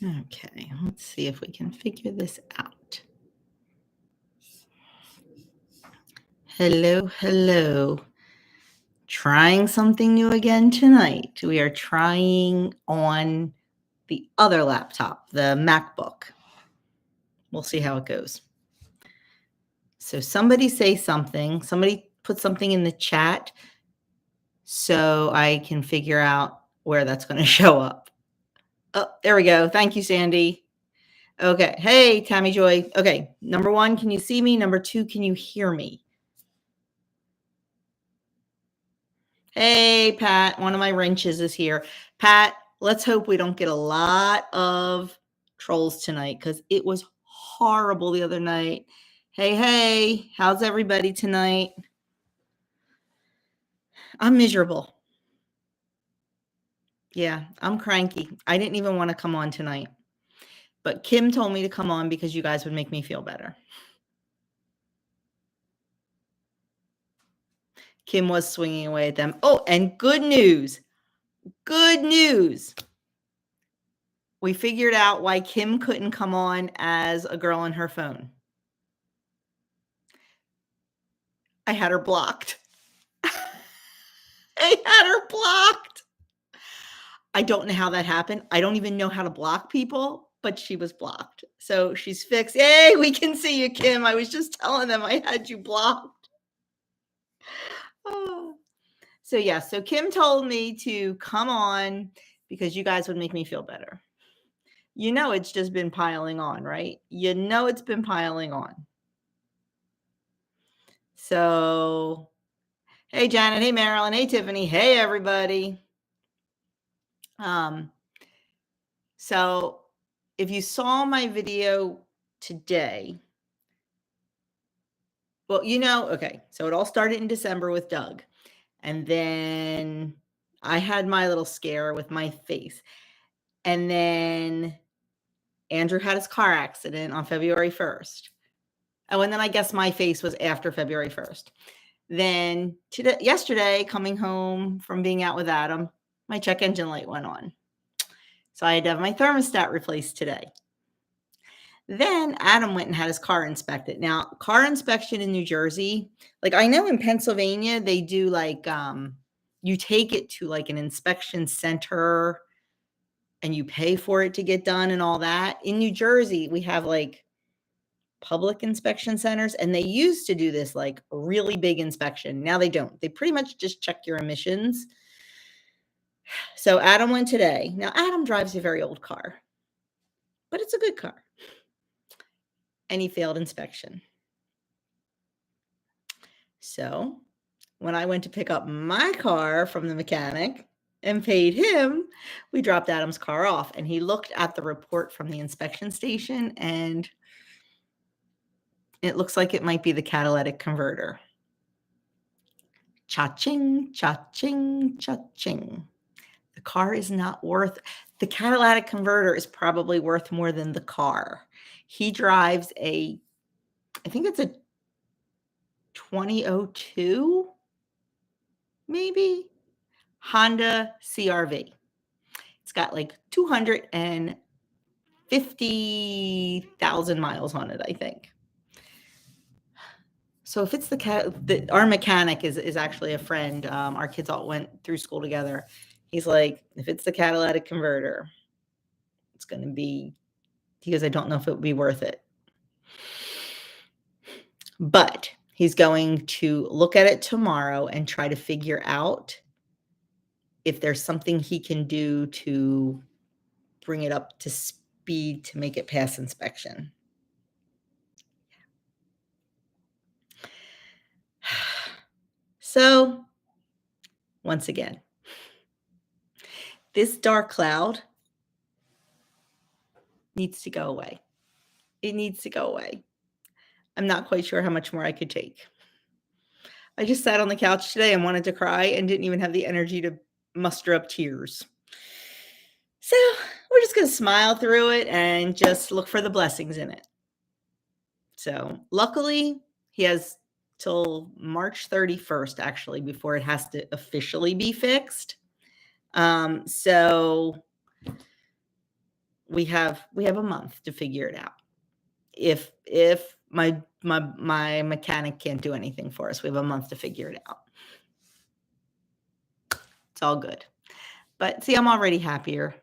Okay, let's see if we can figure this out. Hello, hello. Trying something new again tonight. We are trying on the other laptop, the MacBook. We'll see how it goes. So somebody say something. Somebody put something in the chat so I can figure out where that's going to show up. Oh, there we go. Thank you, Sandy. Okay. Hey, Tammy Joy. Okay. Number 1, can you see me? Number 2, can you hear me? Hey, Pat. One of my wrenches is here. Pat, let's hope we don't get a lot of trolls tonight because it was horrible the other night. Hey, how's everybody tonight? I'm miserable. Yeah, I'm cranky. I didn't even want to come on tonight. But Kim told me to come on because you guys would make me feel better. Kim was swinging away at them. Oh, and good news. Good news. We figured out why Kim couldn't come on as a girl on her phone. I had her blocked. I had her blocked. I don't know how that happened. I don't even know how to block people, but she was blocked. So she's fixed. Hey, we can see you, Kim. I was just telling them I had you blocked. Oh. So yeah, so Kim told me to come on because you guys would make me feel better. You know it's just been piling on, right? You know it's been piling on. So, hey Janet, hey Marilyn, hey Tiffany, hey everybody. So if you saw my video today, well, okay, so it all started in December with Doug. And then I had my little scare with my face. And then Andrew had his car accident on February 1st. Oh, and then I guess my face was after February 1st. Then yesterday, coming home from being out with Adam, my check engine light went on. So I had to have my thermostat replaced today. Then Adam went and had his car inspected. Now, car inspection in New Jersey, like I know in Pennsylvania, they do like, you take it to like an inspection center and you pay for it to get done and all that. In New Jersey, we have like public inspection centers, and they used to do this like really big inspection. Now they don't. They pretty much just check your emissions. So Adam went today. Now Adam drives a very old car, but it's a good car. And he failed inspection. So when I went to pick up my car from the mechanic and paid him, we dropped Adam's car off, and he looked at the report from the inspection station, and it looks like it might be the catalytic converter. Cha-ching, cha-ching, cha-ching. The car is not worth, the catalytic converter is probably worth more than the car. He drives I think it's a 2002, maybe, Honda CRV. It's got like 250,000 miles on it, I think. So if it's our mechanic is actually a friend. Our kids all went through school together. He's like, if it's the catalytic converter, it's going to be, he goes, I don't know if it would be worth it. But he's going to look at it tomorrow and try to figure out if there's something he can do to bring it up to speed to make it pass inspection. So, once again, this dark cloud needs to go away. It needs to go away. I'm not quite sure how much more I could take. I just sat on the couch today and wanted to cry and didn't even have the energy to muster up tears. So we're just going to smile through it and just look for the blessings in it. So luckily, he has till March 31st, actually, before it has to officially be fixed. So we have a month to figure it out. If my mechanic can't do anything for us, we have a month to figure it out. It's all good. But see, I'm already happier.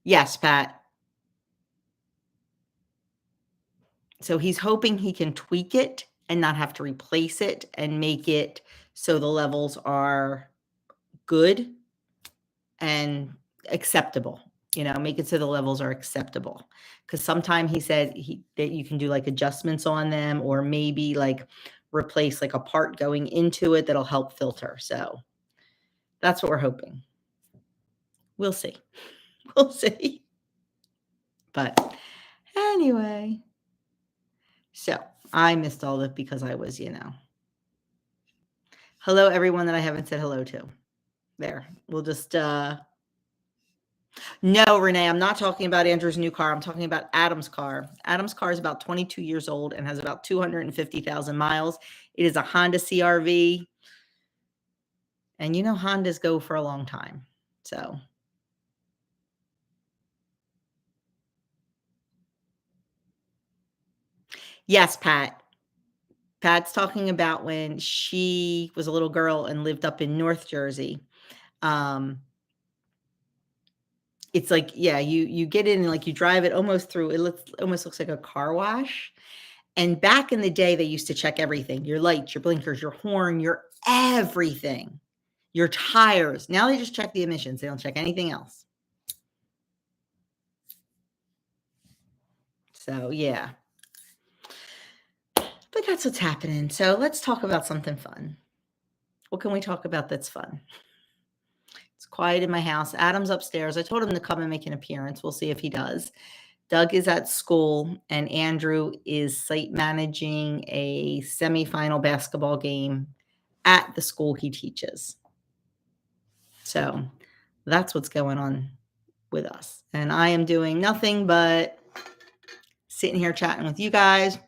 Yes, Pat. So he's hoping he can tweak it and not have to replace it and make it so the levels are good and acceptable. Make it so the levels are acceptable. Because sometime he said that you can do like adjustments on them, or maybe like replace like a part going into it that'll help filter. So that's what we're hoping. We'll see. We'll see. But anyway, so I missed all that because I was, hello, everyone that I haven't said hello to. There. We'll just, no, Renee, I'm not talking about Andrew's new car. I'm talking about Adam's car. Adam's car is about 22 years old and has about 250,000 miles. It is a Honda CRV. And Hondas go for a long time. So. Yes, Pat. Pat's talking about when she was a little girl and lived up in North Jersey. It's like, yeah, you get in and like you drive it almost through. It almost looks like a car wash. And back in the day, they used to check everything: your lights, your blinkers, your horn, your everything, your tires. Now they just check the emissions. They don't check anything else. So yeah. But that's what's happening. So let's talk about something fun. What can we talk about that's fun? It's quiet in my house. Adam's upstairs. I told him to come and make an appearance. We'll see if he does. Doug is at school, and Andrew is site managing a semifinal basketball game at the school he teaches. So that's what's going on with us. And I am doing nothing but sitting here chatting with you guys.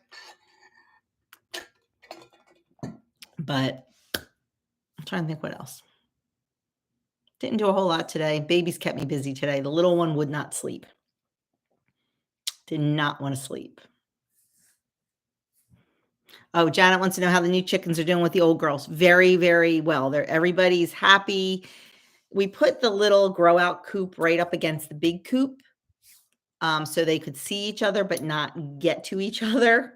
But I'm trying to think what else. Didn't do a whole lot today. Babies kept me busy today. The little one would not sleep. Did not want to sleep. Oh, Janet wants to know how the new chickens are doing with the old girls. Very, very well. Everybody's happy. We put the little grow out coop right up against the big coop, so they could see each other but not get to each other.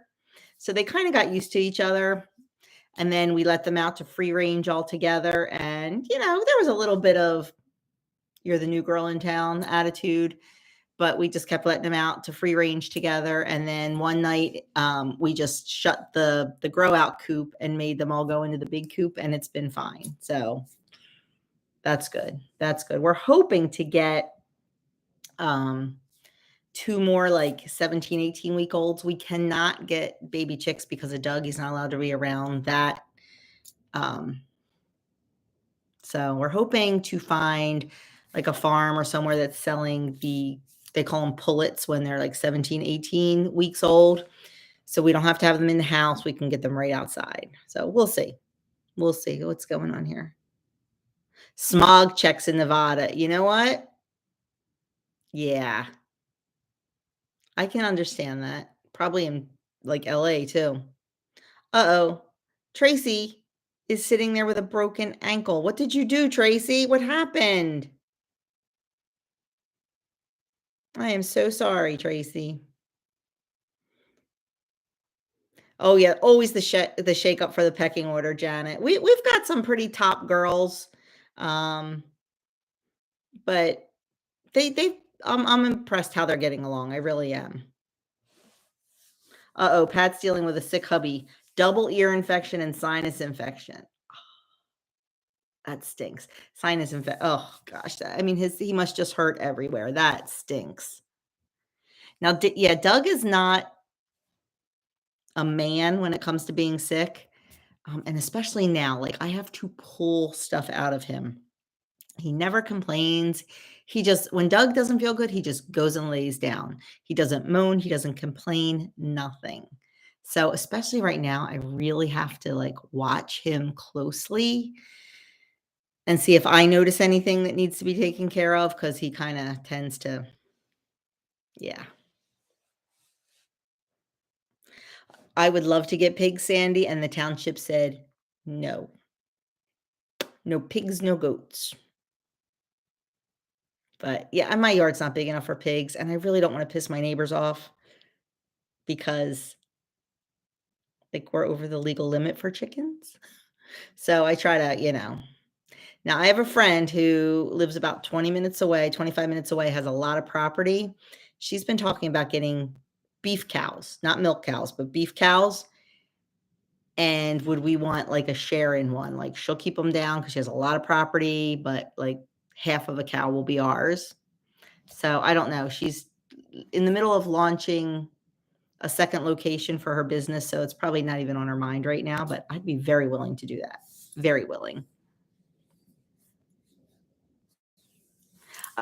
So they kind of got used to each other. And then we let them out to free range altogether. And, there was a little bit of you're the new girl in town attitude, but we just kept letting them out to free range together. And then one night we just shut the grow out coop and made them all go into the big coop, and it's been fine. So that's good. That's good. We're hoping to get 2 more like 17, 18 week olds. We cannot get baby chicks because of Doug. He's not allowed to be around that. So we're hoping to find like a farm or somewhere that's selling they call them pullets when they're like 17, 18 weeks old. So we don't have to have them in the house. We can get them right outside. So we'll see. We'll see what's going on here. Smog checks in Nevada. You know what? Yeah. I can understand that. Probably in like LA too. Uh-oh. Tracy is sitting there with a broken ankle. What did you do, Tracy? What happened? I am so sorry, Tracy. Oh yeah, always the shake up for the pecking order, Janet. We've got some pretty top girls, but I'm impressed how they're getting along. I really am. Uh-oh, Pat's dealing with a sick hubby. Double ear infection and sinus infection. That stinks. Sinus infection. Oh gosh, he must just hurt everywhere. That stinks. Now, yeah, Doug is not a man when it comes to being sick, and especially now. Like I have to pull stuff out of him. He never complains. When Doug doesn't feel good, he just goes and lays down. He doesn't moan. He doesn't complain. Nothing. So especially right now, I really have to like watch him closely and see if I notice anything that needs to be taken care of because he kinda tends to, yeah. I would love to get pigs, Sandy, and the township said, "No. No pigs, no goats." But, yeah, and my yard's not big enough for pigs, and I really don't wanna piss my neighbors off because, like, we're over the legal limit for chickens. So I try to, now I have a friend who lives about 20 minutes away, 25 minutes away, has a lot of property. She's been talking about getting beef cows, not milk cows, but beef cows. And would we want like a share in one? Like she'll keep them down because she has a lot of property, but like half of a cow will be ours. So I don't know. She's in the middle of launching a second location for her business. So it's probably not even on her mind right now, but I'd be very willing to do that. Very willing.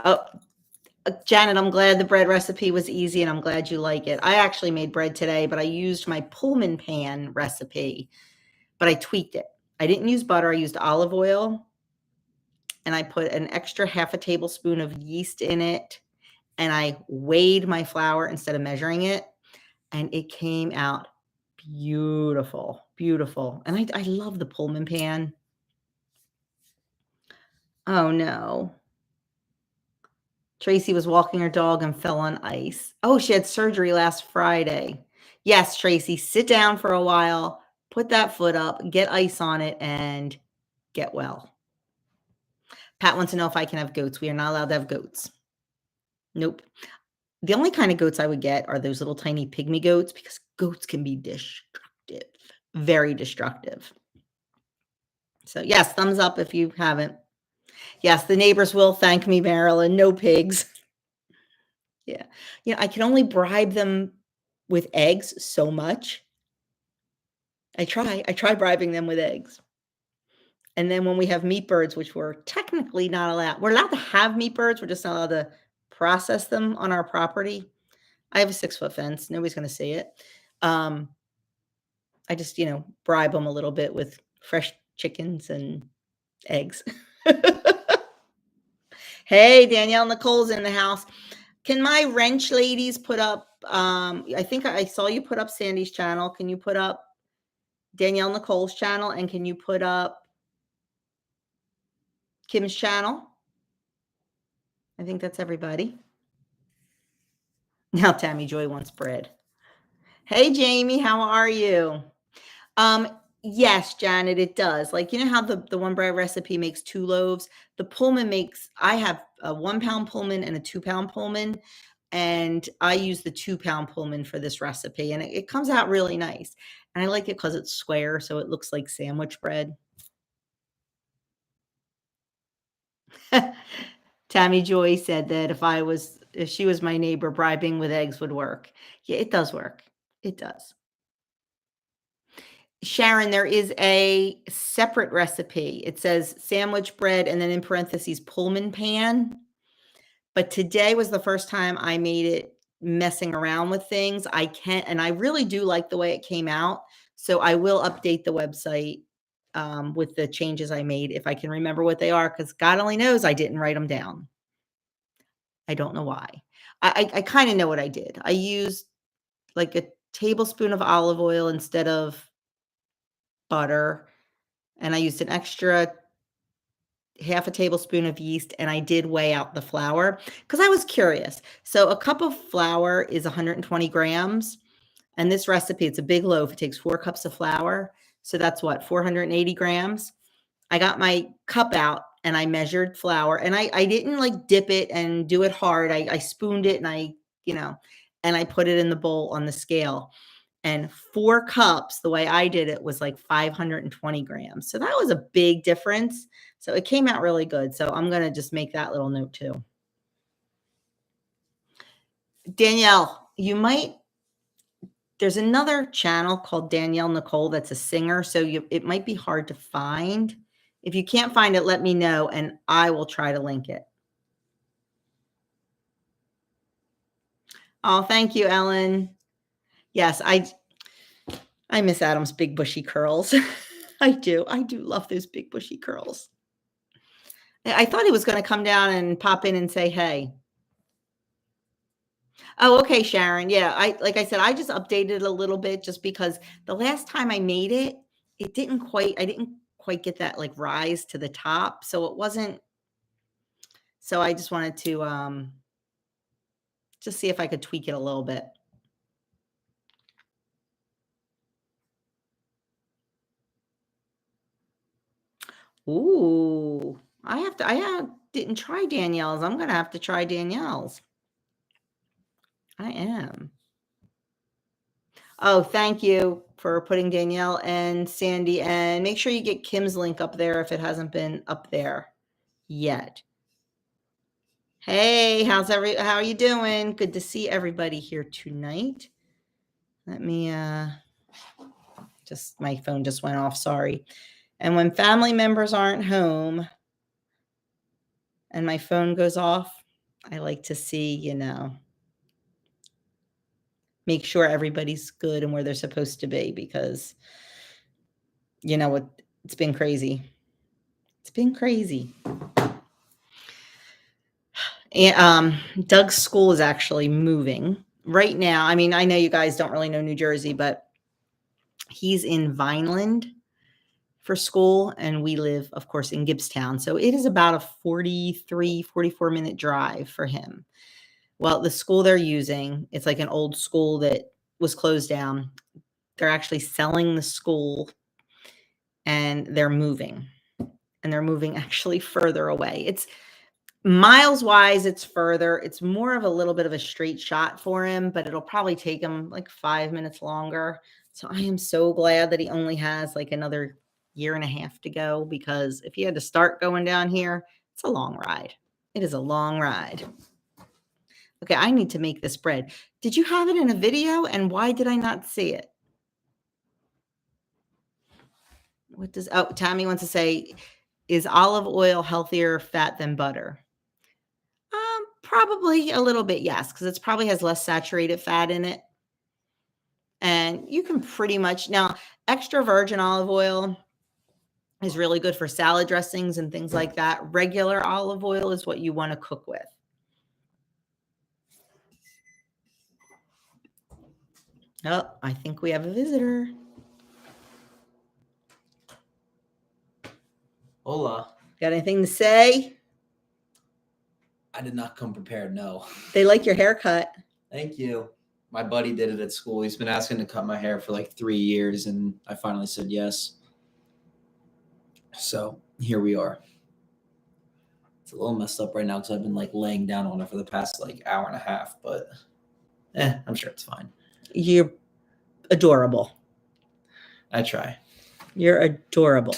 Oh, Janet, I'm glad the bread recipe was easy and I'm glad you like it. I actually made bread today, but I used my Pullman pan recipe, but I tweaked it. I didn't use butter, I used olive oil, and I put an extra half a tablespoon of yeast in it, and I weighed my flour instead of measuring it, and it came out beautiful, beautiful. And I love the Pullman pan. Oh no. Tracy was walking her dog and fell on ice. Oh, she had surgery last Friday. Yes, Tracy, sit down for a while, put that foot up, get ice on it, and get well. Pat wants to know if I can have goats. We are not allowed to have goats. Nope. The only kind of goats I would get are those little tiny pygmy goats because goats can be destructive, very destructive. So, yes, thumbs up if you haven't. Yes, the neighbors will thank me, Marilyn. No pigs. Yeah. I can only bribe them with eggs so much. I try bribing them with eggs. And then when we have meat birds, which we're technically not allowed, we're allowed to have meat birds, we're just not allowed to process them on our property. I have a 6-foot fence. Nobody's going to see it. I just, bribe them a little bit with fresh chickens and eggs. Hey, Danielle Nicole's in the house. Can my wrench ladies put up, I think I saw you put up Sandy's channel. Can you put up Danielle Nicole's channel? And can you put up Kim's channel? I think that's everybody. Now Tammy Joy wants bread. Hey, Jamie, how are you? Yes, Janet, it does. Like, you know how the one bread recipe makes 2 loaves? The Pullman makes, I have a 1-pound Pullman and a 2-pound Pullman, and I use the 2-pound Pullman for this recipe, and it comes out really nice. And I like it because it's square, so it looks like sandwich bread. Tammy Joy said that if she was my neighbor, bribing with eggs would work. Yeah, it does work. It does. Sharon, there is a separate recipe. It says sandwich bread and then in parentheses Pullman pan. But today was the first time I made it messing around with things. And I really do like the way it came out. So I will update the website with the changes I made if I can remember what they are, because God only knows I didn't write them down. I don't know why. I kind of know what I did. I used like a tablespoon of olive oil instead of butter, and I used an extra half a tablespoon of yeast, and I did weigh out the flour because I was curious. So a cup of flour is 120 grams, and this recipe, it's a big loaf. It takes 4 cups of flour. So that's what, 480 grams. I got my cup out and I measured flour, and I didn't like dip it and do it hard. I spooned it, and and I put it in the bowl on the scale. And 4 cups, the way I did it, was like 520 grams. So that was a big difference. So it came out really good. So I'm going to just make that little note too. Danielle, there's another channel called Danielle Nicole that's a singer. So it might be hard to find. If you can't find it, let me know and I will try to link it. Oh, thank you, Ellen. Yes, I miss Adam's big bushy curls. I do. I do love those big bushy curls. I thought he was gonna come down and pop in and say, "Hey." Oh, okay, Sharon. Yeah, like I said, I just updated it a little bit just because the last time I made it, I didn't quite get that, like, rise to the top, so it wasn't so I just wanted to, just see if I could tweak it a little bit. Ooh, didn't try Danielle's. I'm gonna have to try Danielle's. I am. Oh, thank you for putting Danielle and Sandy, and make sure you get Kim's link up there if it hasn't been up there yet. Hey, how are you doing? Good to see everybody here tonight. Let me just my phone just went off, sorry. And when family members aren't home and my phone goes off, I like to see, make sure everybody's good and where they're supposed to be because you know what, it's been crazy. It's been crazy. And Doug's school is actually moving right now. I mean, I know you guys don't really know New Jersey, but he's in Vineland for school, and we live, of course, in Gibbstown. So it is about a 44-minute drive for him. Well, the school they're using, it's like an old school that was closed down. They're actually selling the school and they're moving. And they're moving actually further away. It's miles wise, it's further. It's more of a little bit of a straight shot for him, but it'll probably take him like 5 minutes longer. So I am so glad that he only has like another year and a half to go, because if he had to start going down here, it's a long ride. It is a long ride. Okay, I need to make this bread. Did you have it in a video, and why did I not see it? Tammy wants to say, is olive oil healthier fat than butter? Probably a little bit, yes, because it probably has less saturated fat in it. And you can pretty much now, extra virgin olive oil is really good for salad dressings and things like that. Regular olive oil is what you want to cook with. Oh, I think we have a visitor. Hola. Got anything to say? I did not come prepared, no. They like your haircut. Thank you. My buddy did it at school. He's been asking to cut my hair for like 3 years, and I finally said yes. So here we are. It's a little messed up right now because I've been like laying down on it for the past like hour and a half, but I'm sure it's fine. You're adorable. I try. You're adorable.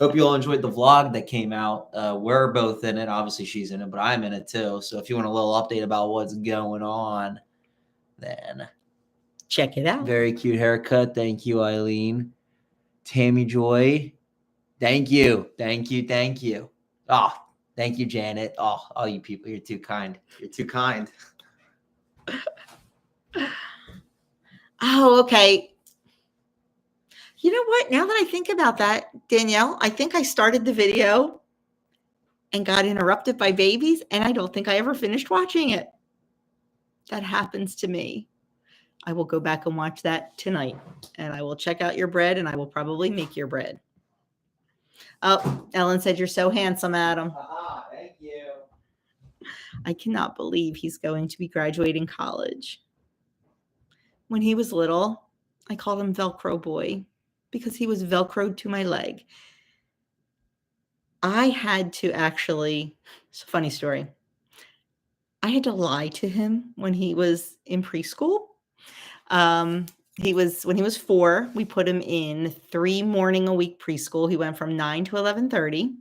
Hope you all enjoyed the vlog that came out. We're both in it. Obviously, she's in it, but I'm in it too. So if you want a little update about what's going on, then check it out. Very cute haircut. Thank you, Eileen. Tammy Joy. Thank you. Thank you. Thank you. Oh, thank you, Janet. Oh, you people, you're too kind. You're too kind. Oh, okay. You know what? Now that I think about that, Danielle, I think I started the video and got interrupted by babies, and I don't think I ever finished watching it. That happens to me. I will go back and watch that tonight, and I will check out your bread, and I will probably make your bread. Oh, Ellen said, you're so handsome, Adam. Thank you. I cannot believe he's going to be graduating college. When he was little, I called him Velcro Boy because he was Velcroed to my leg. I had to actually, it's a funny story. I had to lie to him when he was in preschool. When he was 4, we put him in 3 morning a week preschool. He went from 9 to 11:30.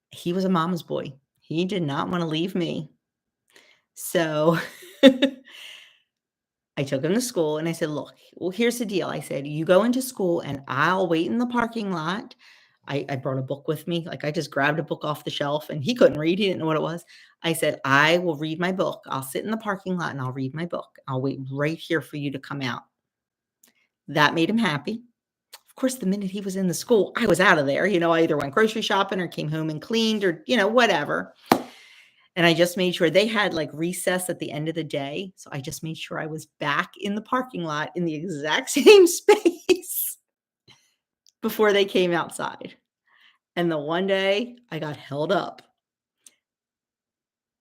He was a mama's boy. He did not want to leave me. So I took him to school and I said, look, well, here's the deal. I said, you go into school and I'll wait in the parking lot. I brought a book with me. Like I just grabbed a book off the shelf and he couldn't read. He didn't know what it was. I said, I will read my book. I'll sit in the parking lot and I'll read my book. I'll wait right here for you to come out. That made him happy. Of course, the minute he was in the school, I was out of there. I either went grocery shopping or came home and cleaned or, whatever. And I just made sure they had like recess at the end of the day. So I just made sure I was back in the parking lot in the exact same space before they came outside. And the one day I got held up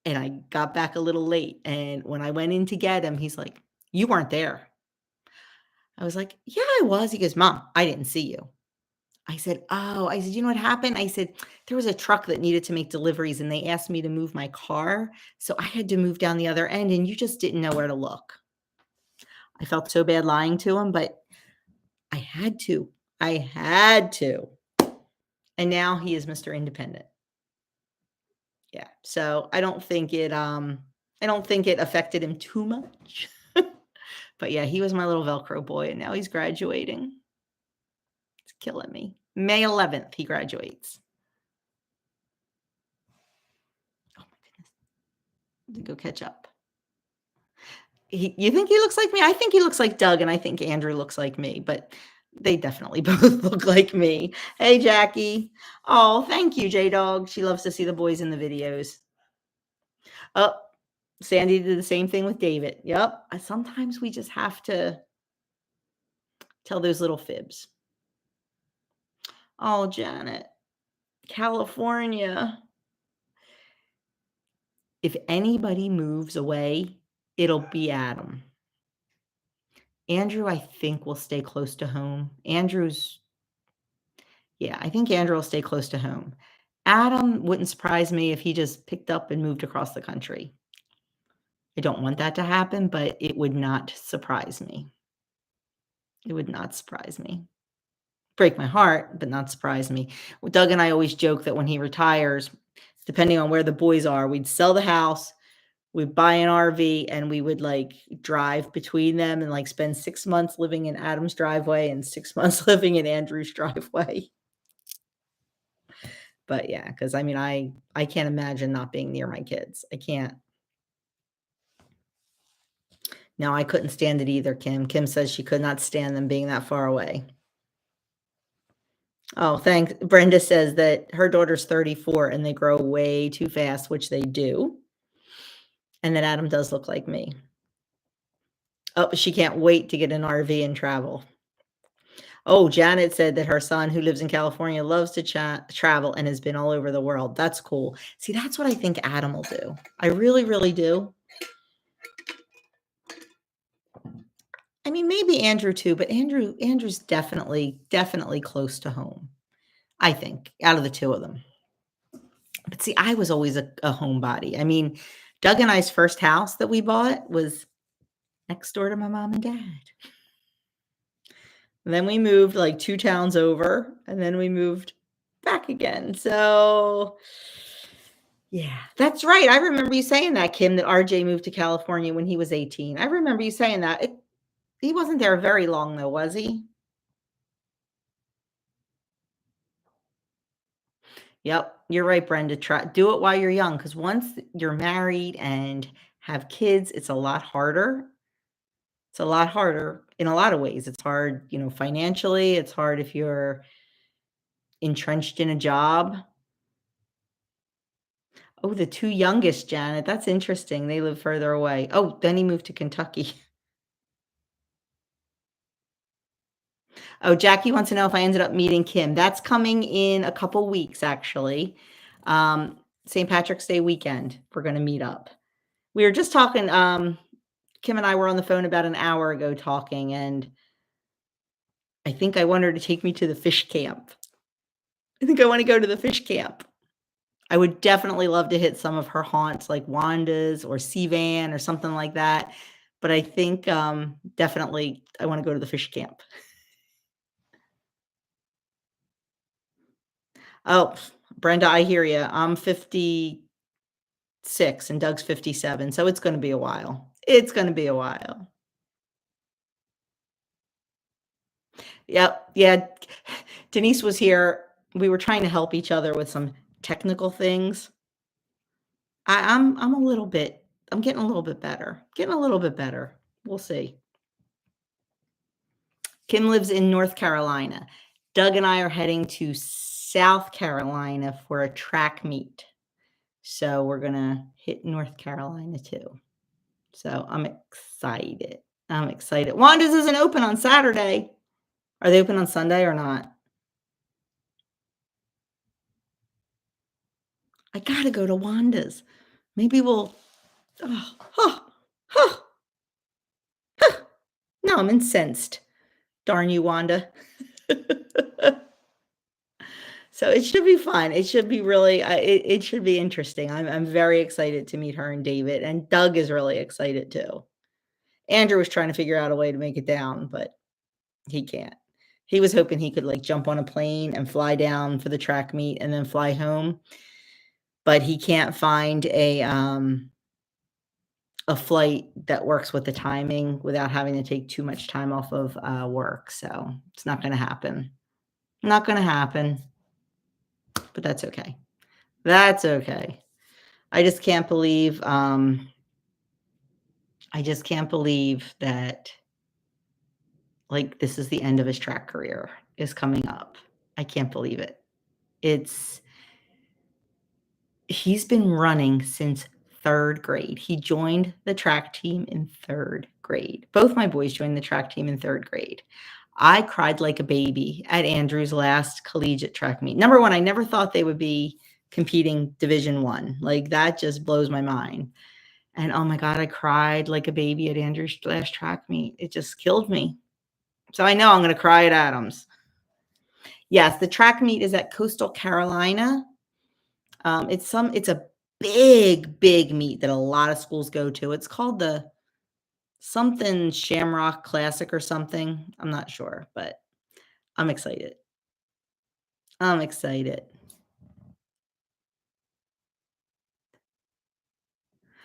and I got back a little late. And when I went in to get him, he's like, "You weren't there." I was like, "Yeah, I was." He goes, "Mom, I didn't see you." I said, "Oh," I said, "You know what happened?" I said, "There was a truck that needed to make deliveries and they asked me to move my car. So I had to move down the other end and you just didn't know where to look." I felt so bad lying to him, but I had to. I had to. And now he is Mr. Independent. Yeah. So I don't think it affected him too much. But yeah, he was my little Velcro boy and now he's graduating. It's killing me. May 11th, he graduates. Oh my goodness. To go catch up. You think he looks like me? I think he looks like Doug, and I think Andrew looks like me, but they definitely both look like me. Hey, Jackie. Oh, thank you, J-Dog. She loves to see the boys in the videos. Oh, Sandy did the same thing with David. Yep. Sometimes we just have to tell those little fibs. Oh, Janet. California. If anybody moves away, it'll be Adam. Andrew, I think, will stay close to home. I think Andrew will stay close to home. Adam wouldn't surprise me if he just picked up and moved across the country. I don't want that to happen, but it would not surprise me. It would not surprise me. Break my heart, but not surprise me. Doug and I always joke that when he retires, depending on where the boys are, we'd sell the house, we'd buy an RV, and we would like drive between them and like spend 6 months living in Adam's driveway and 6 months living in Andrew's driveway. But yeah, because I mean, I can't imagine not being near my kids. I can't. No, I couldn't stand it either, Kim. Kim says she could not stand them being that far away. Oh, thanks. Brenda says that her daughter's 34 and they grow way too fast, which they do. And that Adam does look like me. Oh, she can't wait to get an RV and travel. Oh, Janet said that her son, who lives in California, loves to travel and has been all over the world. That's cool. See, that's what I think Adam will do. I really, really do. I mean, maybe Andrew too, but Andrew's definitely close to home, I think, out of the two of them. But see, I was always a homebody. I mean, Doug and I's first house that we bought was next door to my mom and dad. And then we moved like 2 towns over, and then we moved back again. So, yeah, that's right. I remember you saying that, Kim, that RJ moved to California when he was 18. I remember you saying that. He wasn't there very long, though, was he? Yep, you're right, Brenda. Do it while you're young, because once you're married and have kids, it's a lot harder. It's a lot harder in a lot of ways. It's hard, financially. It's hard if you're entrenched in a job. Oh, the 2 youngest, Janet. That's interesting. They live further away. Oh, then he moved to Kentucky. Oh, Jackie wants to know if I ended up meeting Kim. That's coming in a couple weeks, actually. St. Patrick's Day weekend, we're going to meet up. We were just talking, Kim and I were on the phone about an hour ago talking, and I think I want her to take me to the fish camp. I think I want to go to the fish camp. I would definitely love to hit some of her haunts like Wanda's or Seavan or something like that. But I think definitely I want to go to the fish camp. Oh, Brenda, I hear you. I'm 56 and Doug's 57, so it's going to be a while. It's going to be a while. Yep. Yeah. Denise was here. We were trying to help each other with some technical things. I'm a little bit, I'm getting a little bit better. Getting a little bit better. We'll see. Kim lives in North Carolina. Doug and I are heading to South Carolina for a track meet. So we're gonna hit North Carolina too. So I'm excited. I'm excited. Wanda's isn't open on Saturday. Are they open on Sunday or not? I gotta go to Wanda's. Maybe we'll. Oh, huh, huh, huh. No, I'm incensed. Darn you, Wanda. So it should be fun. It should be really. It should be interesting. I'm very excited to meet her and David, and Doug is really excited too. Andrew was trying to figure out a way to make it down, but he can't. He was hoping he could like jump on a plane and fly down for the track meet and then fly home, but he can't find a flight that works with the timing without having to take too much time off of work. So it's not going to happen. Not going to happen. But that's okay. That's okay. I just can't believe. I just can't believe that. Like this is the end of his track career is coming up. I can't believe it. He's been running since 3rd grade. He joined the track team in 3rd grade. Both my boys joined the track team in 3rd grade. I cried like a baby at Andrew's last collegiate track meet. Number one, I never thought they would be competing Division 1. Like that just blows my mind. And oh my God, I cried like a baby at Andrew's last track meet. It just killed me. So I know I'm going to cry at Adams. Yes, the track meet is at Coastal Carolina. It's a big meet that a lot of schools go to. It's called the something Shamrock Classic or something. I'm not sure, but I'm excited. I'm excited.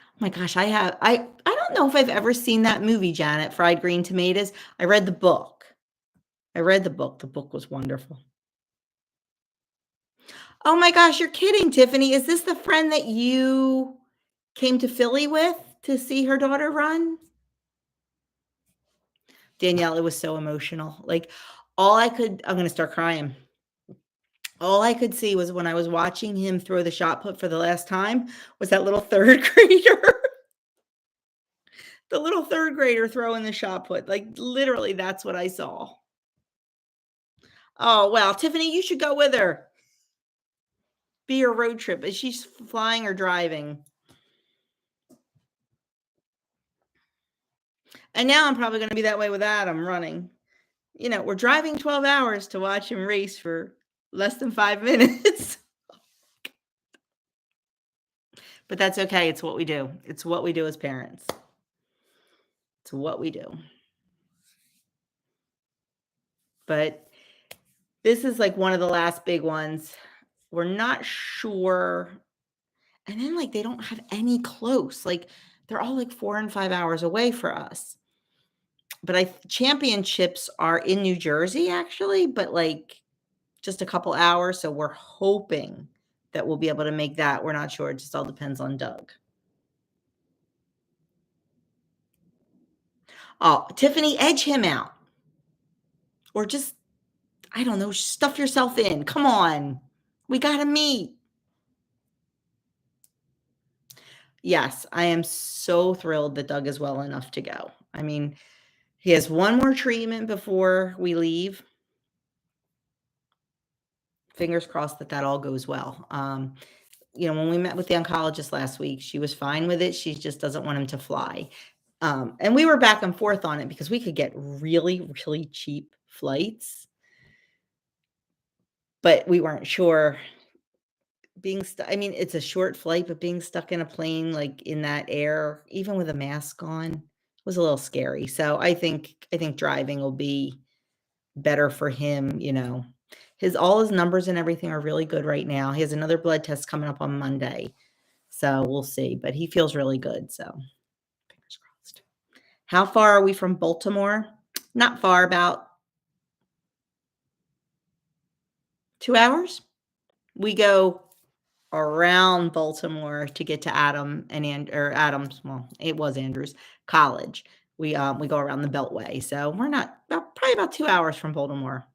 Oh my gosh, I don't know if I've ever seen that movie, Janet, Fried Green Tomatoes. I read the book. The book was wonderful. Oh my gosh, you're kidding, Tiffany. Is this the friend that you came to Philly with to see her daughter run? Danielle, it was so emotional. Like I'm going to start crying. All I could see was when I was watching him throw the shot put for the last time was that little 3rd grader. The little 3rd grader throwing the shot put. Like literally that's what I saw. Oh, well, Tiffany, you should go with her. Be your road trip. Is she flying or driving? And now I'm probably going to be that way with Adam running. You know, we're driving 12 hours to watch him race for less than 5 minutes. But that's okay. It's what we do. It's what we do as parents. It's what we do. But this is like one of the last big ones. We're not sure. And then like they don't have any close. Like they're all like 4 and 5 hours away for us. But championships are in New Jersey actually, but like just a couple hours. So we're hoping that we'll be able to make that. We're not sure. It just all depends on Doug. Oh, Tiffany, edge him out. Or just, I don't know, stuff yourself in. Come on. We got to meet. Yes, I am so thrilled that Doug is well enough to go. I mean, he has one more treatment before we leave. Fingers crossed that all goes well. When we met with the oncologist last week, she was fine with it. She just doesn't want him to fly. And we were back and forth on it because we could get really, really cheap flights. But we weren't sure it's a short flight, but being stuck in a plane, like in that air, even with a mask on, was a little scary. So I think driving will be better for him. All his numbers and everything are really good right now. He has another blood test coming up on Monday. So we'll see, but he feels really good. So fingers crossed. How far are we from Baltimore? Not far, about 2 hours. We go around Baltimore to get to Adams. Well, it was Andrew's college. We go around the Beltway. So we're not probably about 2 hours from Baltimore.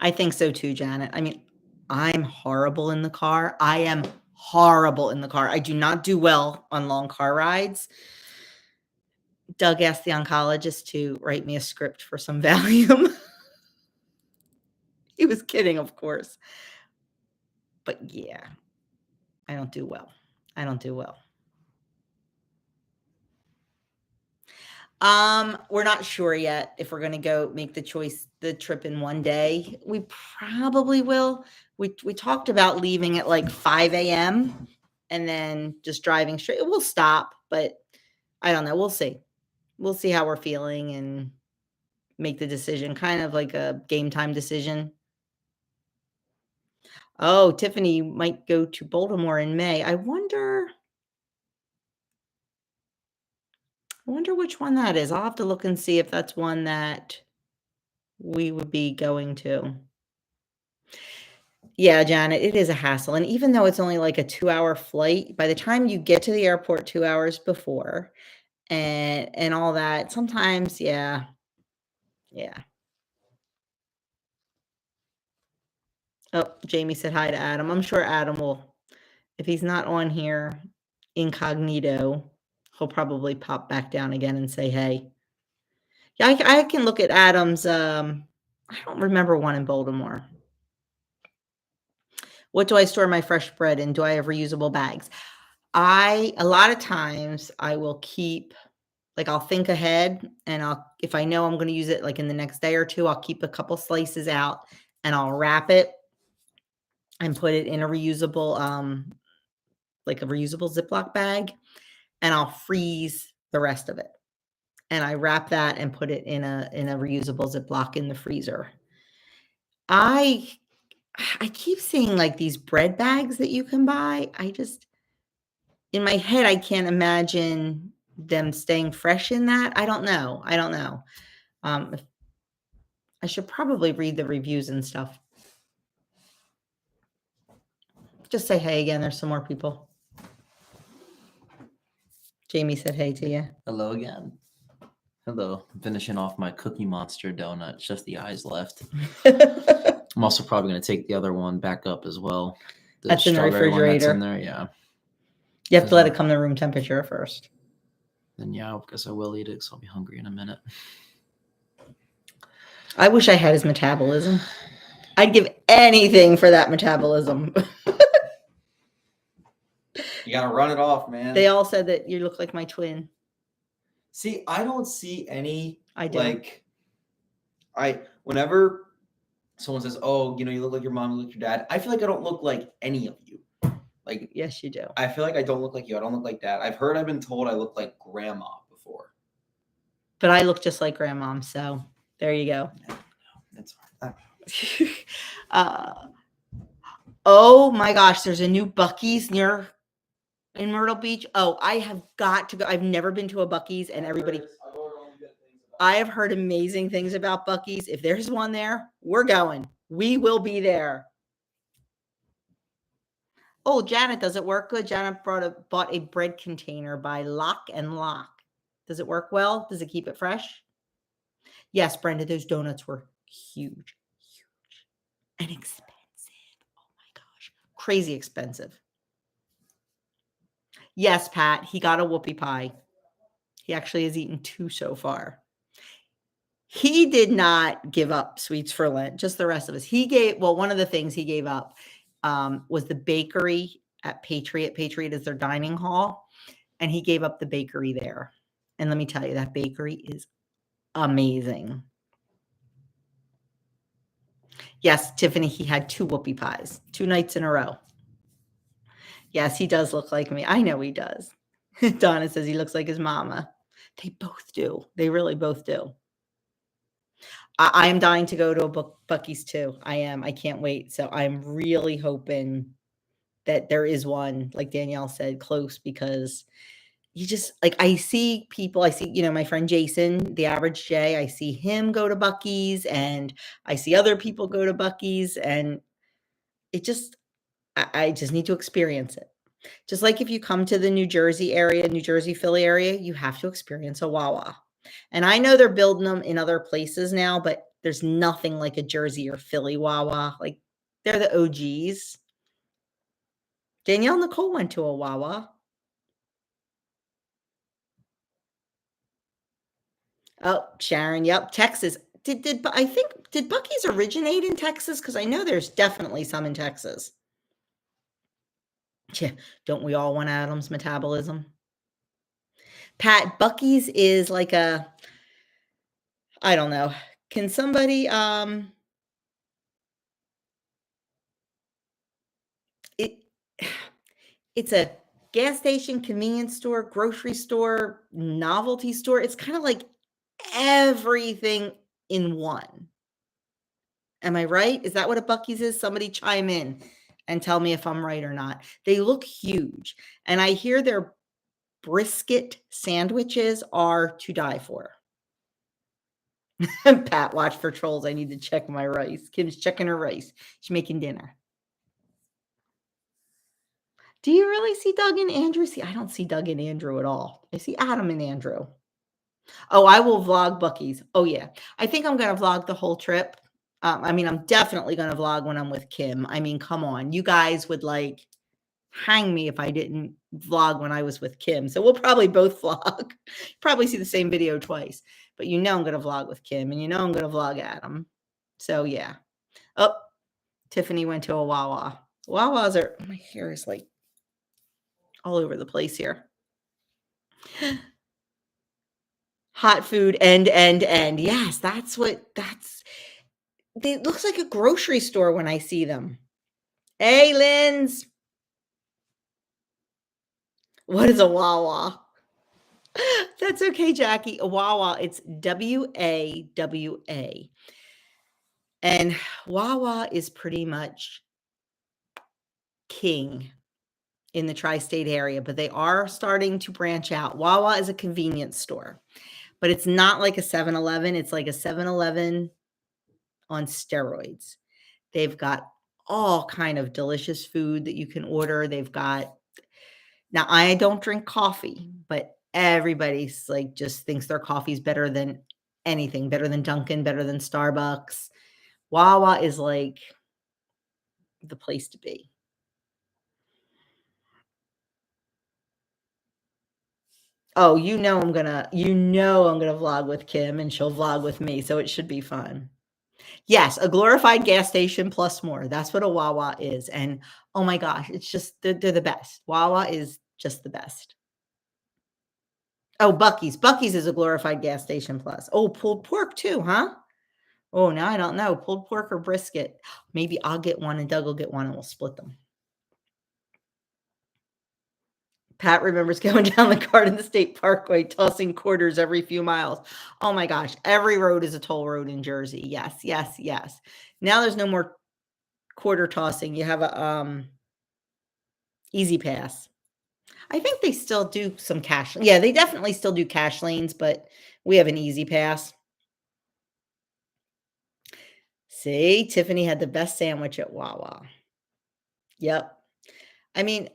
I think so too, Janet. I mean, I'm horrible in the car. I am horrible in the car. I do not do well on long car rides. Doug asked the oncologist to write me a script for some Valium. He was kidding, of course. But yeah, I don't do well. I don't do well. We're not sure yet if we're gonna go make the trip in one day. We probably will. We talked about leaving at like 5 a.m. and then just driving straight. We'll stop, but I don't know. We'll see. We'll see how we're feeling and make the decision, kind of like a game time decision. Oh, Tiffany might go to Baltimore in May. I wonder which one that is. I'll have to look and see if that's one that we would be going to. Yeah, Janet, it is a hassle. And even though it's only like a 2-hour flight, by the time you get to the airport 2 hours before and all that, sometimes, yeah. Yeah. Oh, Jamie said hi to Adam. I'm sure Adam will, if he's not on here incognito, he'll probably pop back down again and say hey. Yeah, I can look at Adam's, I don't remember one in Baltimore. What do I store my fresh bread in? Do I have reusable bags? A lot of times I will keep, like, I'll think ahead and if I know I'm going to use it like in the next day or two, I'll keep a couple slices out and I'll wrap it and put it in a reusable, like a reusable Ziploc bag, and I'll freeze the rest of it. And I wrap that and put it in a reusable Ziploc in the freezer. I keep seeing like these bread bags that you can buy. In my head, I can't imagine them staying fresh in that. I don't know. I should probably read the reviews and stuff. Just say hey again. There's some more people. Jamie said hey to you. Hello again. Hello. I'm finishing off my Cookie Monster donut. Just the eyes left. I'm also probably going to take the other one back up as well. That's in the refrigerator. That's in there, yeah. You have to let it come to room temperature first. Then yeah, I guess I will eat it because I'll be hungry in a minute. I wish I had his metabolism. I'd give anything for that metabolism. You got to run it off, man. They all said that you look like my twin. See, I don't see any. I do. Whenever someone says, "Oh, you look like your mom, you look like your dad," I feel like I don't look like any of you. Like, yes, you do. I feel like I don't look like you. I don't look like dad. I've been told I look like grandma before. But I look just like grandmom, so there you go. No, that's all right. Oh my gosh, there's a new Buc-ee's in Myrtle Beach. Oh, I have got to go. I've never been to a Buc-ee's, and I have heard amazing things about Buc-ee's. If there's one there, we're going. We will be there. Oh, Janet, does it work good? Janet bought a bread container by Lock and Lock. Does it work well? Does it keep it fresh? Yes, Brenda, those donuts were huge and expensive. Oh my gosh, crazy expensive. Yes, Pat, he got a whoopie pie. He actually has eaten 2 so far. He did not give up sweets for Lent, just the rest of us. One of the things he gave up was the bakery at Patriot. Patriot is their dining hall, and he gave up the bakery there. And let me tell you, that bakery is amazing. Yes, Tiffany, he had 2 whoopie pies, 2 nights in a row. Yes, he does look like me. I know he does. Donna says he looks like his mama. They both do. They really both do. I am dying to go to a Buc-ee's too. I am. I can't wait. So I'm really hoping that there is one, like Danielle said, close, because you just I see people, my friend Jason, the average Jay, I see him go to Buc-ee's and I see other people go to Buc-ee's, and I just need to experience it. Just like if you come to the New Jersey area, New Jersey, Philly area, you have to experience a Wawa. And I know they're building them in other places now, but There's nothing like a Jersey or Philly Wawa. Like, they're the OGs. Danielle Nicole went to a Wawa. Oh, Sharon, yep, Texas. Did Buc-ee's originate in Texas? Because I know there's definitely some in Texas. Yeah, don't we all want Adam's metabolism? Pat, Buc-ee's is like a, I don't know. Can somebody it it's a gas station, convenience store, grocery store, novelty store. It's kind of like everything in one. Am I right? Is that what a Buc-ee's is? Somebody chime in and tell me if I'm right or not. They look huge, and I hear their brisket sandwiches are to die for. Pat, watch for trolls. I need to check my rice. Kim's checking her rice. She's making dinner. Do you really see Doug and Andrew? See, I don't see Doug and Andrew at all. I see Adam and Andrew. Oh, I will vlog Buc-ee's. Oh, yeah. I think I'm going to vlog the whole trip. I mean, I'm definitely going to vlog when I'm with Kim. I mean, come on. You guys would like hang me if I didn't vlog when I was with Kim. So we'll probably both vlog. Probably see the same video twice. But you know I'm going to vlog with Kim, and you know I'm going to vlog Adam. So, yeah. Oh, Tiffany went to a Wawa. Wawas are, my hair is like all over the place here. Hot food, end. Yes, it looks like a grocery store when I see them. Hey, Linz. What is a Wawa? That's okay, Jackie. A Wawa, it's WAWA. And Wawa is pretty much king in the tri-state area, but they are starting to branch out. Wawa is a convenience store, but it's not like a 7-Eleven. It's like a 7-Eleven on steroids. They've got all kind of delicious food that you can order. Now I don't drink coffee, but everybody's like just thinks their coffee's better than anything, better than Dunkin', better than Starbucks. Wawa is like the place to be. Oh, you know I'm gonna vlog with Kim, and she'll vlog with me, so it should be fun. Yes, a glorified gas station plus more. That's what a Wawa is. And oh my gosh, it's just they're the best. Wawa is just the best. Oh, Buc-ee's. Buc-ee's is a glorified gas station plus. Oh, pulled pork too, huh? Oh, now I don't know. Pulled pork or brisket. Maybe I'll get one and Doug will get one and we'll split them. Pat remembers going down the Garden State Parkway, tossing quarters every few miles. Oh my gosh, every road is a toll road in Jersey. Yes. Now there's no more quarter tossing. You have a Easy Pass. I think they still do some cash. Yeah, they definitely still do cash lanes, but we have an Easy Pass. See, Tiffany had the best sandwich at Wawa. Yep. I mean,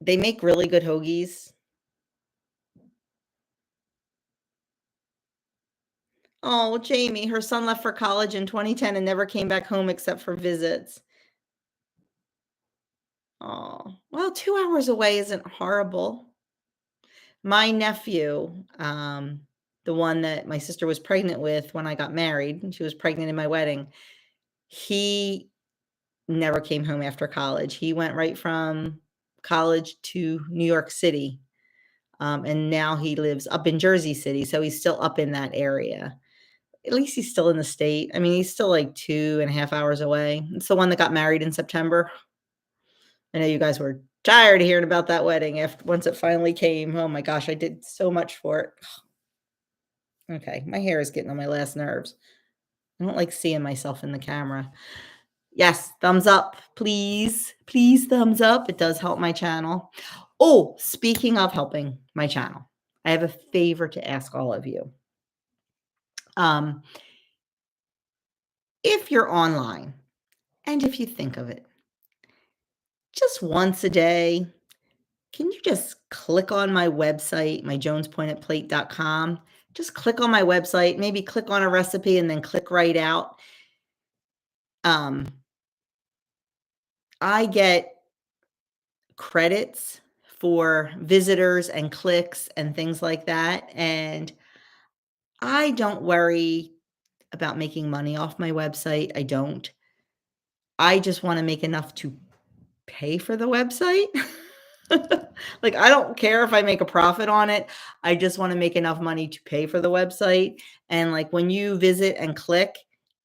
they make really good hoagies. Oh, Jamie, her son left for college in 2010 and never came back home except for visits. Oh, well, 2 hours away isn't horrible. My nephew, the one that my sister was pregnant with when I got married, and she was pregnant in my wedding, he never came home after college. He went right from college to New York City, and now he lives up in Jersey City, so he's still up in that area. At least he's still in the state. I mean, he's still like 2.5 hours away. It's the one that got married in September. I know you guys were tired of hearing about that wedding once it finally came. Oh my gosh, I did so much for it. Okay, my hair is getting on my last nerves. I don't like seeing myself in the camera. Yes, thumbs up, please. Please, thumbs up. It does help my channel. Oh, speaking of helping my channel, I have a favor to ask all of you. If you're online, and if you think of it, just once a day, can you just click on my website, my jonespointedplate.com, just click on my website, maybe click on a recipe and then click right out. I get credits for visitors and clicks and things like that, and I don't worry about making money off my website. I don't. I just wanna make enough to pay for the website. Like, I don't care if I make a profit on it. I just wanna make enough money to pay for the website, and, like, when you visit and click,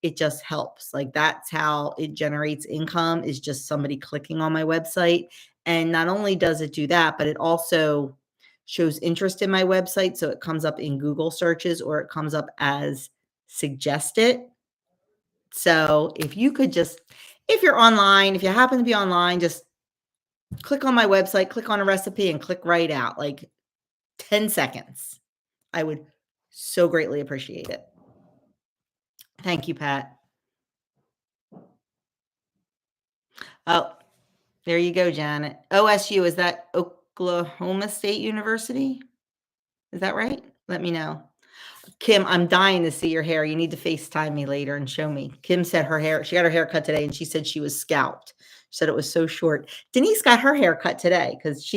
it just helps. Like, that's how it generates income, is just somebody clicking on my website, and not only does it do that, but it also shows interest in my website, so it comes up in Google searches or it comes up as suggested. So, if you could just if you're online, if you happen to be online, just click on my website, click on a recipe, and click right out, like 10 seconds. I would so greatly appreciate it. Thank you, Pat. Oh, there you go, Janet. OSU, is that Oklahoma State University? Is that right? Let me know. Kim, I'm dying to see your hair. You need to FaceTime me later and show me. Kim said she got her hair cut today and she said she was scalped. She said it was so short. Denise got her hair cut today because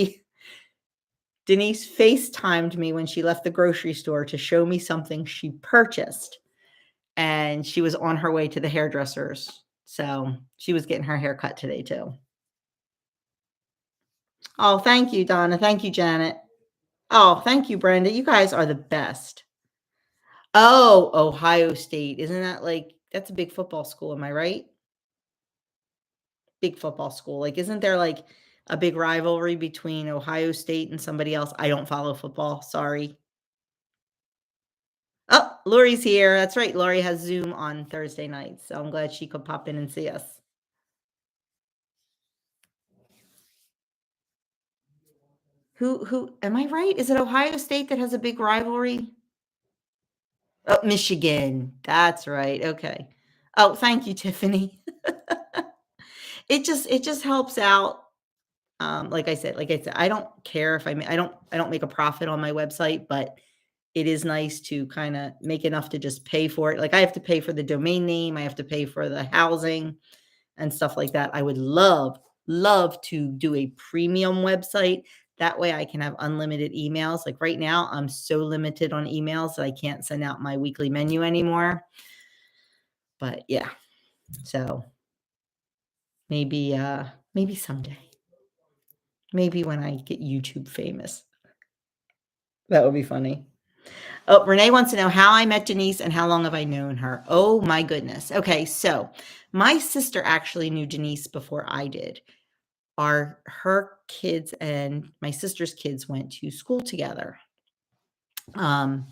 Denise FaceTimed me when she left the grocery store to show me something she purchased. And she was on her way to the hairdressers. So she was getting her hair cut today too. Oh, thank you, Donna. Thank you, Janet. Oh, thank you, Brenda. You guys are the best. Oh, Ohio State. Isn't that that's a big football school, am I right? Big football school. Like, isn't there like a big rivalry between Ohio State and somebody else? I don't follow football. Sorry. Oh, Lori's here. That's right. Lori has Zoom on Thursday nights. So I'm glad she could pop in and see us. Who am I right? Is it Ohio State that has a big rivalry? Oh, Michigan. That's right. Okay. Oh, thank you, Tiffany. It just helps out. Like I said, I don't care if I don't make a profit on my website, but it is nice to kind of make enough to just pay for it. Like, I have to pay for the domain name, I have to pay for the housing and stuff like that. I would love to do a premium website. That way I can have unlimited emails. Like right now, I'm so limited on emails that I can't send out my weekly menu anymore. But yeah, so maybe someday. Maybe when I get YouTube famous. That would be funny. Oh, Renee wants to know how I met Denise and how long have I known her? Oh my goodness. Okay, so my sister actually knew Denise before I did. Her kids and my sister's kids went to school together. And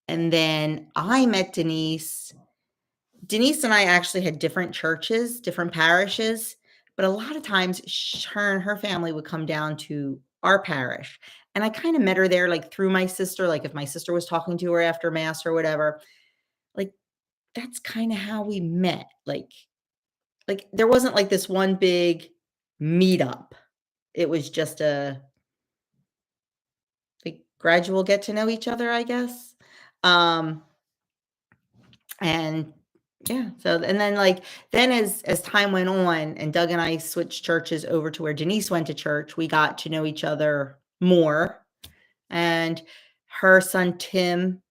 then I met Denise. Denise and I actually had different churches, different parishes, but a lot of times her and her family would come down to our parish. And I kind of met her there, like through my sister. Like if my sister was talking to her after mass or whatever, like that's kind of how we met. Like there wasn't like this one big meetup. It was just a like gradual get to know each other, I guess. Um, and yeah, so and then then as time went on and Doug and I switched churches over to where Denise went to church, we got to know each other more. And her son Tim,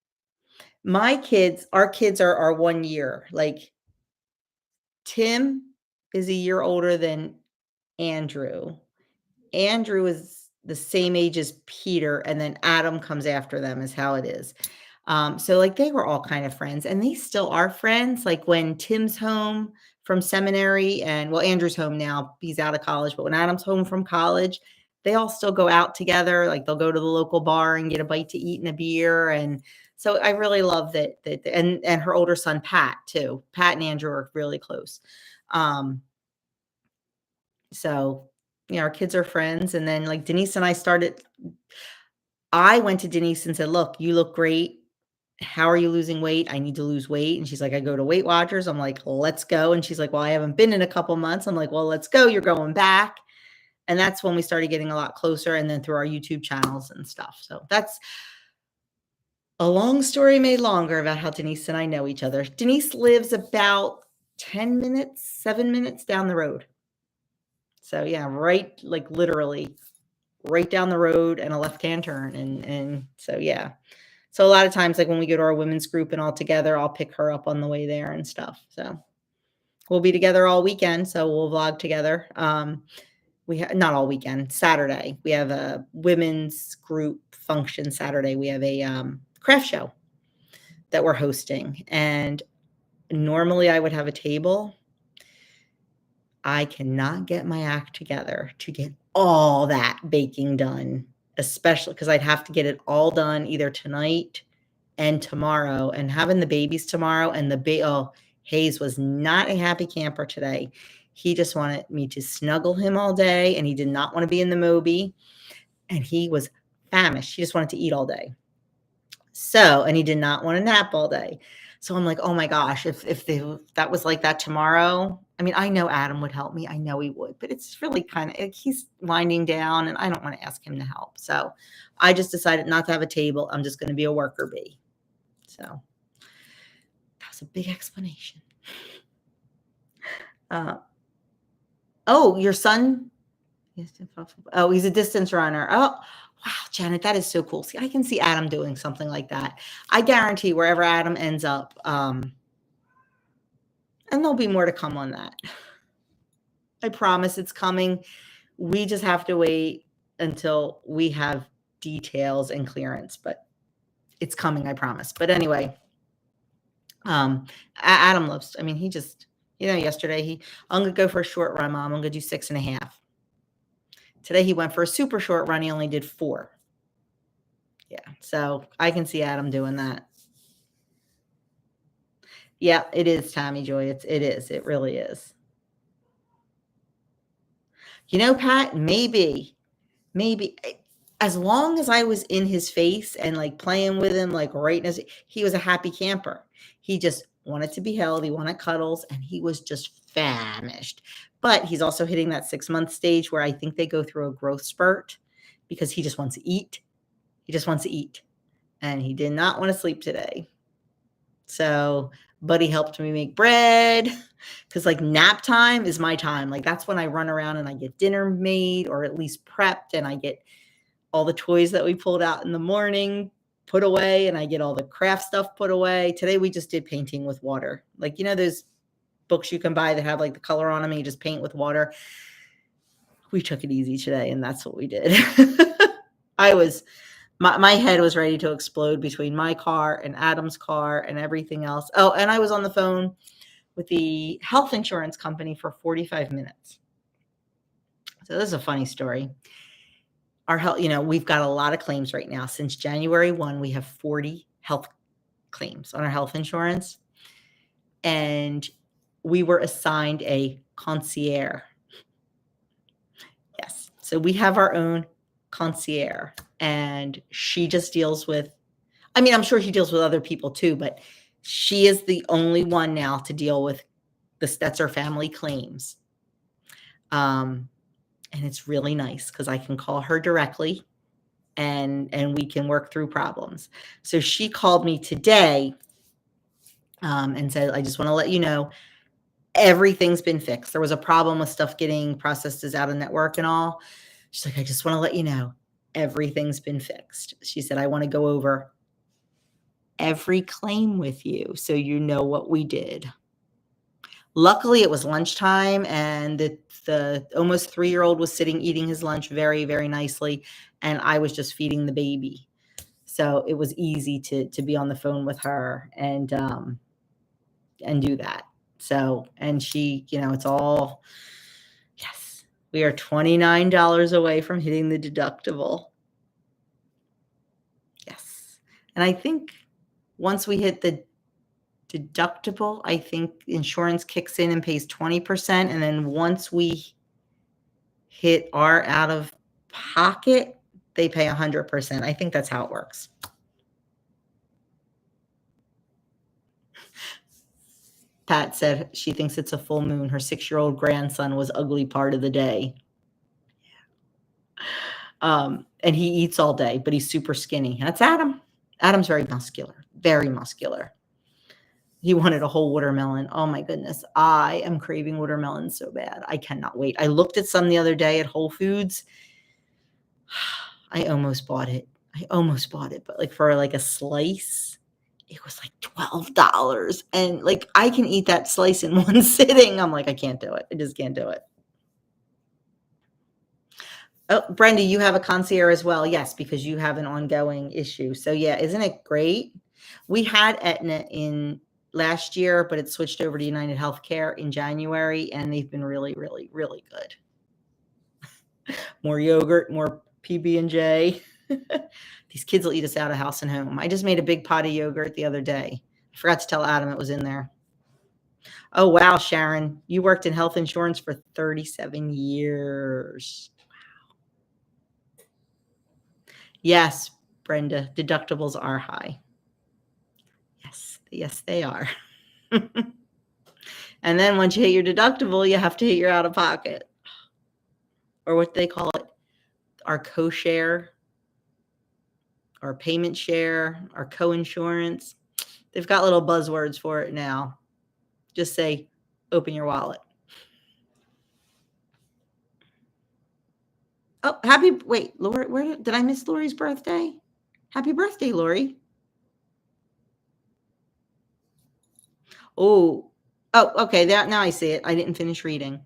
our kids are 1 year. Like Tim is a year older than Andrew. Andrew is the same age as Peter, and then Adam comes after them is how it is. So like they were all kind of friends and they still are friends. Like when Tim's home from seminary and well, Andrew's home now, he's out of college, but when Adam's home from college, they all still go out together. Like they'll go to the local bar and get a bite to eat and a beer. And so I really love that and her older son, Pat too. Pat and Andrew are really close. So our kids are friends. And then like Denise and I went to Denise and said, look, you look great. How are you losing weight? I need to lose weight. And she's like, I go to Weight Watchers. I'm like, let's go. And she's like, well, I haven't been in a couple months. I'm like, well, let's go. You're going back. And that's when we started getting a lot closer. And then through our YouTube channels and stuff. So A long story made longer about how Denise and I know each other. Denise lives about 10 minutes, 7 minutes down the road. So yeah, right, like literally right down the road and a left-hand turn. And so yeah. So a lot of times, like when we go to our women's group and all together, I'll pick her up on the way there and stuff. So we'll be together all weekend. So we'll vlog together. We not all weekend, Saturday. We have a women's group function Saturday. We have a craft show that we're hosting. And normally I would have a table. I cannot get my act together to get all that baking done, especially because I'd have to get it all done either tonight and tomorrow. And having the babies tomorrow and Hayes was not a happy camper today. He just wanted me to snuggle him all day, and he did not want to be in the Moby, and he was famished. He just wanted to eat all day. So, and he did not want to nap all day. So I'm like, oh my gosh, if that was like that tomorrow, I mean, I know Adam would help me. I know he would, but it's really kind of, he's winding down and I don't want to ask him to help. So I just decided not to have a table. I'm just going to be a worker bee. So that was a big explanation. Oh, your son? Oh, he's a distance runner. Oh, wow, Janet, that is so cool. See, I can see Adam doing something like that. I guarantee wherever Adam ends up, and there'll be more to come on that. I promise it's coming. We just have to wait until we have details and clearance, but it's coming, I promise. But anyway, Adam loves, I mean, he just, yesterday I'm going to go for a short run, Mom. I'm going to do 6.5. Today he went for a super short run. He only did 4. Yeah. So I can see Adam doing that. Yeah, it is, Tammy Joy. It is. It really is. Pat, maybe as long as I was in his face and like playing with him, like right as he was a happy camper. He just wanted to be held. He wanted cuddles, and he was just famished. But he's also hitting that 6-month stage where I think they go through a growth spurt because he just wants to eat. He just wants to eat. And he did not want to sleep today. So Buddy helped me make bread because like nap time is my time. Like that's when I run around and I get dinner made or at least prepped, and I get all the toys that we pulled out in the morning put away, and I get all the craft stuff put away. Today we just did painting with water. Like, those books you can buy that have like the color on them and you just paint with water. We took it easy today, and that's what we did. My head was ready to explode between my car and Adam's car and everything else. Oh, and I was on the phone with the health insurance company for 45 minutes. So this is a funny story. Our health, we've got a lot of claims right now. Since January 1, we have 40 health claims on our health insurance. And we were assigned a concierge. Yes. So we have our own concierge, and she just deals with, I'm sure she deals with other people too, but she is the only one now to deal with the Stetzer family claims. And it's really nice because I can call her directly and we can work through problems. So she called me today and said, I just want to let you know, everything's been fixed. There was a problem with stuff getting processed as out of network and all. She's like, I just want to let you know, everything's been fixed. She said, I want to go over every claim with you so you know what we did. Luckily, it was lunchtime, and the almost 3-year-old was sitting eating his lunch very, very nicely, and I was just feeding the baby. So it was easy to be on the phone with her and do that. So, and she, it's all, yes, we are $29 away from hitting the deductible. Yes. And I think once we hit the deductible, I think insurance kicks in and pays 20%. And then once we hit our out of pocket, they pay 100%. I think that's how it works. Pat said she thinks it's a full moon. Her 6-year-old grandson was ugly part of the day. And he eats all day, but he's super skinny. That's Adam. Adam's very muscular, very muscular. He wanted a whole watermelon. Oh my goodness. I am craving watermelon so bad. I cannot wait. I looked at some the other day at Whole Foods. I almost bought it. But like for like a slice, it was like $12. And like I can eat that slice in one sitting. I'm like, I can't do it. I just can't do it. Oh, Brenda, you have a concierge as well. Yes, because you have an ongoing issue. So yeah, isn't it great? We had Aetna in last year, but it switched over to United Healthcare in January, and they've been really, really, really good. More yogurt, more PB&J. These kids will eat us out of house and home. I just made a big pot of yogurt the other day. I forgot to tell Adam it was in there. Oh, wow, Sharon, you worked in health insurance for 37 years. Yes, Brenda, deductibles are high. Yes, they are. And then once you hit your deductible, you have to hit your out of pocket, or what they call it, our co-share, our payment share, our co-insurance. They've got little buzzwords for it now. Just say, open your wallet. Oh, wait, Lori, did I miss Lori's birthday? Happy birthday, Lori. Oh, okay. Now I see it. I didn't finish reading.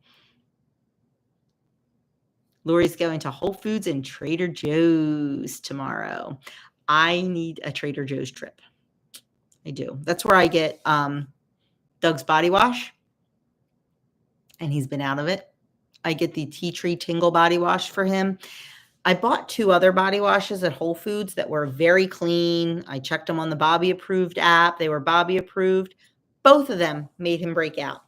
Lori's going to Whole Foods and Trader Joe's tomorrow. I need a Trader Joe's trip. I do. That's where I get Doug's body wash, and he's been out of it. I get the Tea Tree Tingle body wash for him. I bought 2 other body washes at Whole Foods that were very clean. I checked them on the Bobby approved app. They were Bobby approved. Both of them made him break out.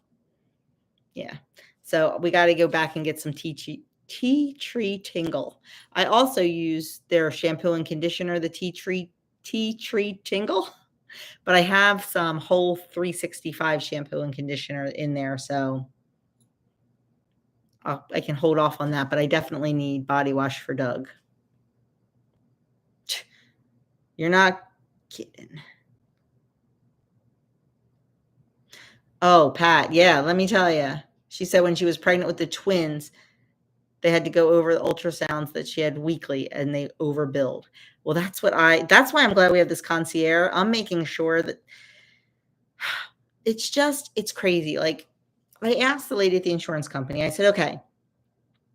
Yeah. So we got to go back and get some Tea Tree Tingle. I also use their shampoo and conditioner, the Tea Tree Tingle, but I have some whole 365 shampoo and conditioner in there. So I can hold off on that, but I definitely need body wash for Doug. You're not kidding. Oh, Pat. Yeah, let me tell you. She said when she was pregnant with the twins, they had to go over the ultrasounds that she had weekly, and they overbilled. Well, that's why I'm glad we have this concierge. I'm making sure that it's crazy. Like, I asked the lady at the insurance company, I said, okay,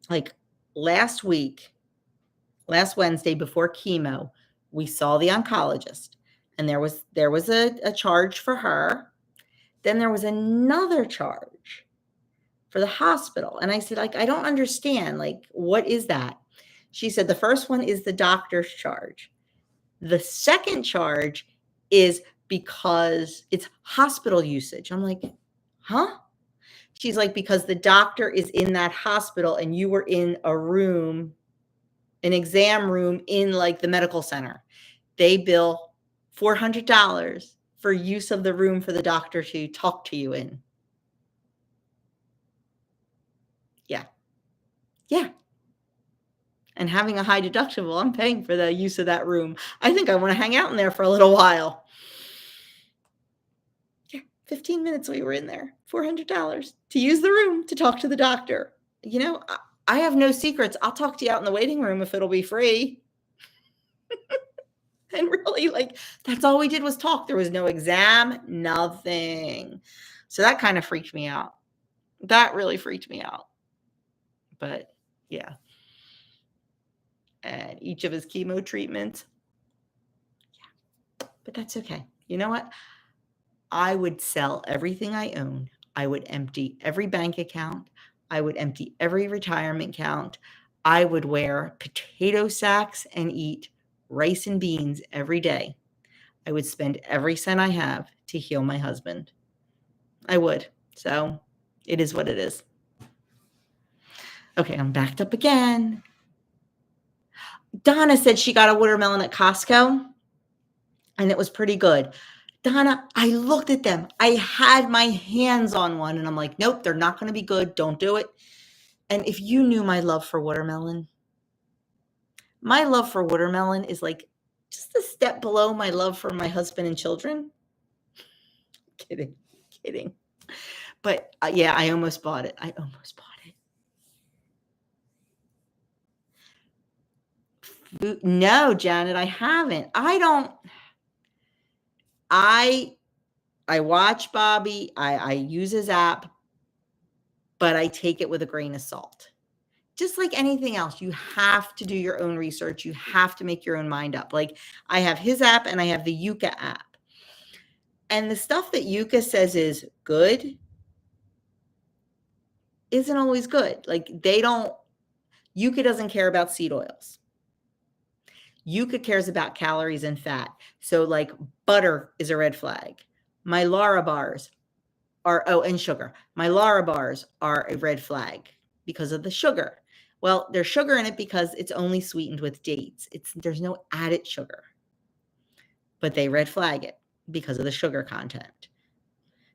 like last Wednesday before chemo, we saw the oncologist, and there was a charge for her. Then there was another charge for the hospital. And I said, like, I don't understand. Like, what is that? She said, the first one is the doctor's charge. The second charge is because it's hospital usage. I'm like, huh? She's like, because the doctor is in that hospital and you were in a room, an exam room in like the medical center. They bill $400 for use of the room for the doctor to talk to you in. Yeah. And having a high deductible, I'm paying for the use of that room. I think I want to hang out in there for a little while. Yeah, 15 minutes we were in there, $400 to use the room to talk to the doctor. You know, I have no secrets. I'll talk to you out in the waiting room if it'll be free. And really, like, that's all we did was talk. There was no exam, nothing. So that kind of freaked me out. That really freaked me out. But yeah. And each of his chemo treatments. Yeah. But that's okay. You know what? I would sell everything I own. I would empty every bank account. I would empty every retirement account. I would wear potato sacks and eat rice and beans every day. I would spend every cent I have to heal my husband. I would. So it is what it is. Okay, I'm backed up again. Donna said she got a watermelon at Costco, and it was pretty good. Donna, I looked at them. I had my hands on one, and I'm like, nope, they're not going to be good. Don't do it. And if you knew my love for watermelon is like just a step below my love for my husband and children. Kidding. But yeah, I almost bought it. No, Janet, I haven't. I watch Bobby. I use his app, but I take it with a grain of salt. Just like anything else, you have to do your own research. You have to make your own mind up. Like I have his app and I have the Yuka app. And the stuff that Yuka says is good isn't always good. Like Yuka doesn't care about seed oils. Yuka cares about calories and fat. So like butter is a red flag. My Lara bars and sugar. My Lara bars are a red flag because of the sugar. Well, there's sugar in it because it's only sweetened with dates. There's no added sugar. But they red flag it because of the sugar content.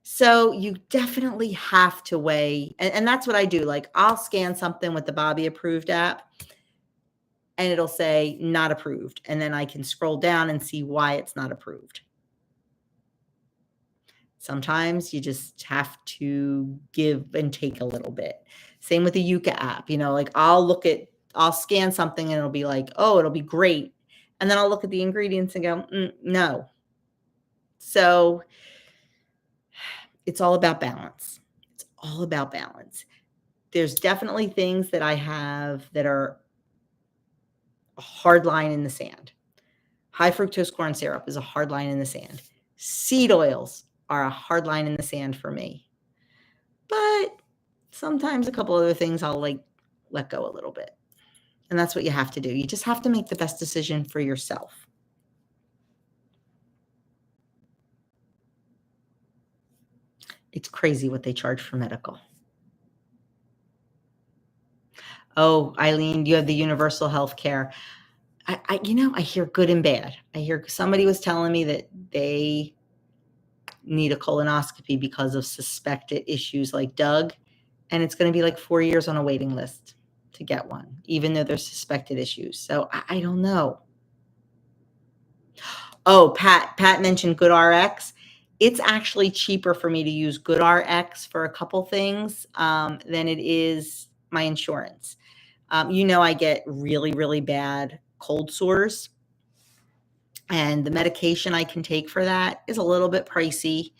So you definitely have to weigh, and that's what I do. Like I'll scan something with the Bobby approved app and it'll say not approved. And then I can scroll down and see why it's not approved. Sometimes you just have to give and take a little bit. Same with the Yuka app. Like I'll scan something and it'll be like, oh, it'll be great. And then I'll look at the ingredients and go, no. So it's all about balance. There's definitely things that I have that are a hard line in the sand. High fructose corn syrup is a hard line in the sand. Seed oils are a hard line in the sand for me. But sometimes a couple other things I'll let go a little bit. And that's what you have to do. You just have to make the best decision for yourself. It's crazy what they charge for medical. Oh, Eileen, you have the universal health care. I hear good and bad. I hear somebody was telling me that they need a colonoscopy because of suspected issues like Doug, and it's going to be like 4 years on a waiting list to get one, even though there's suspected issues. So I don't know. Oh, Pat mentioned GoodRx. It's actually cheaper for me to use GoodRx for a couple things than it is my insurance. I get really, really bad cold sores. And the medication I can take for that is a little bit pricey.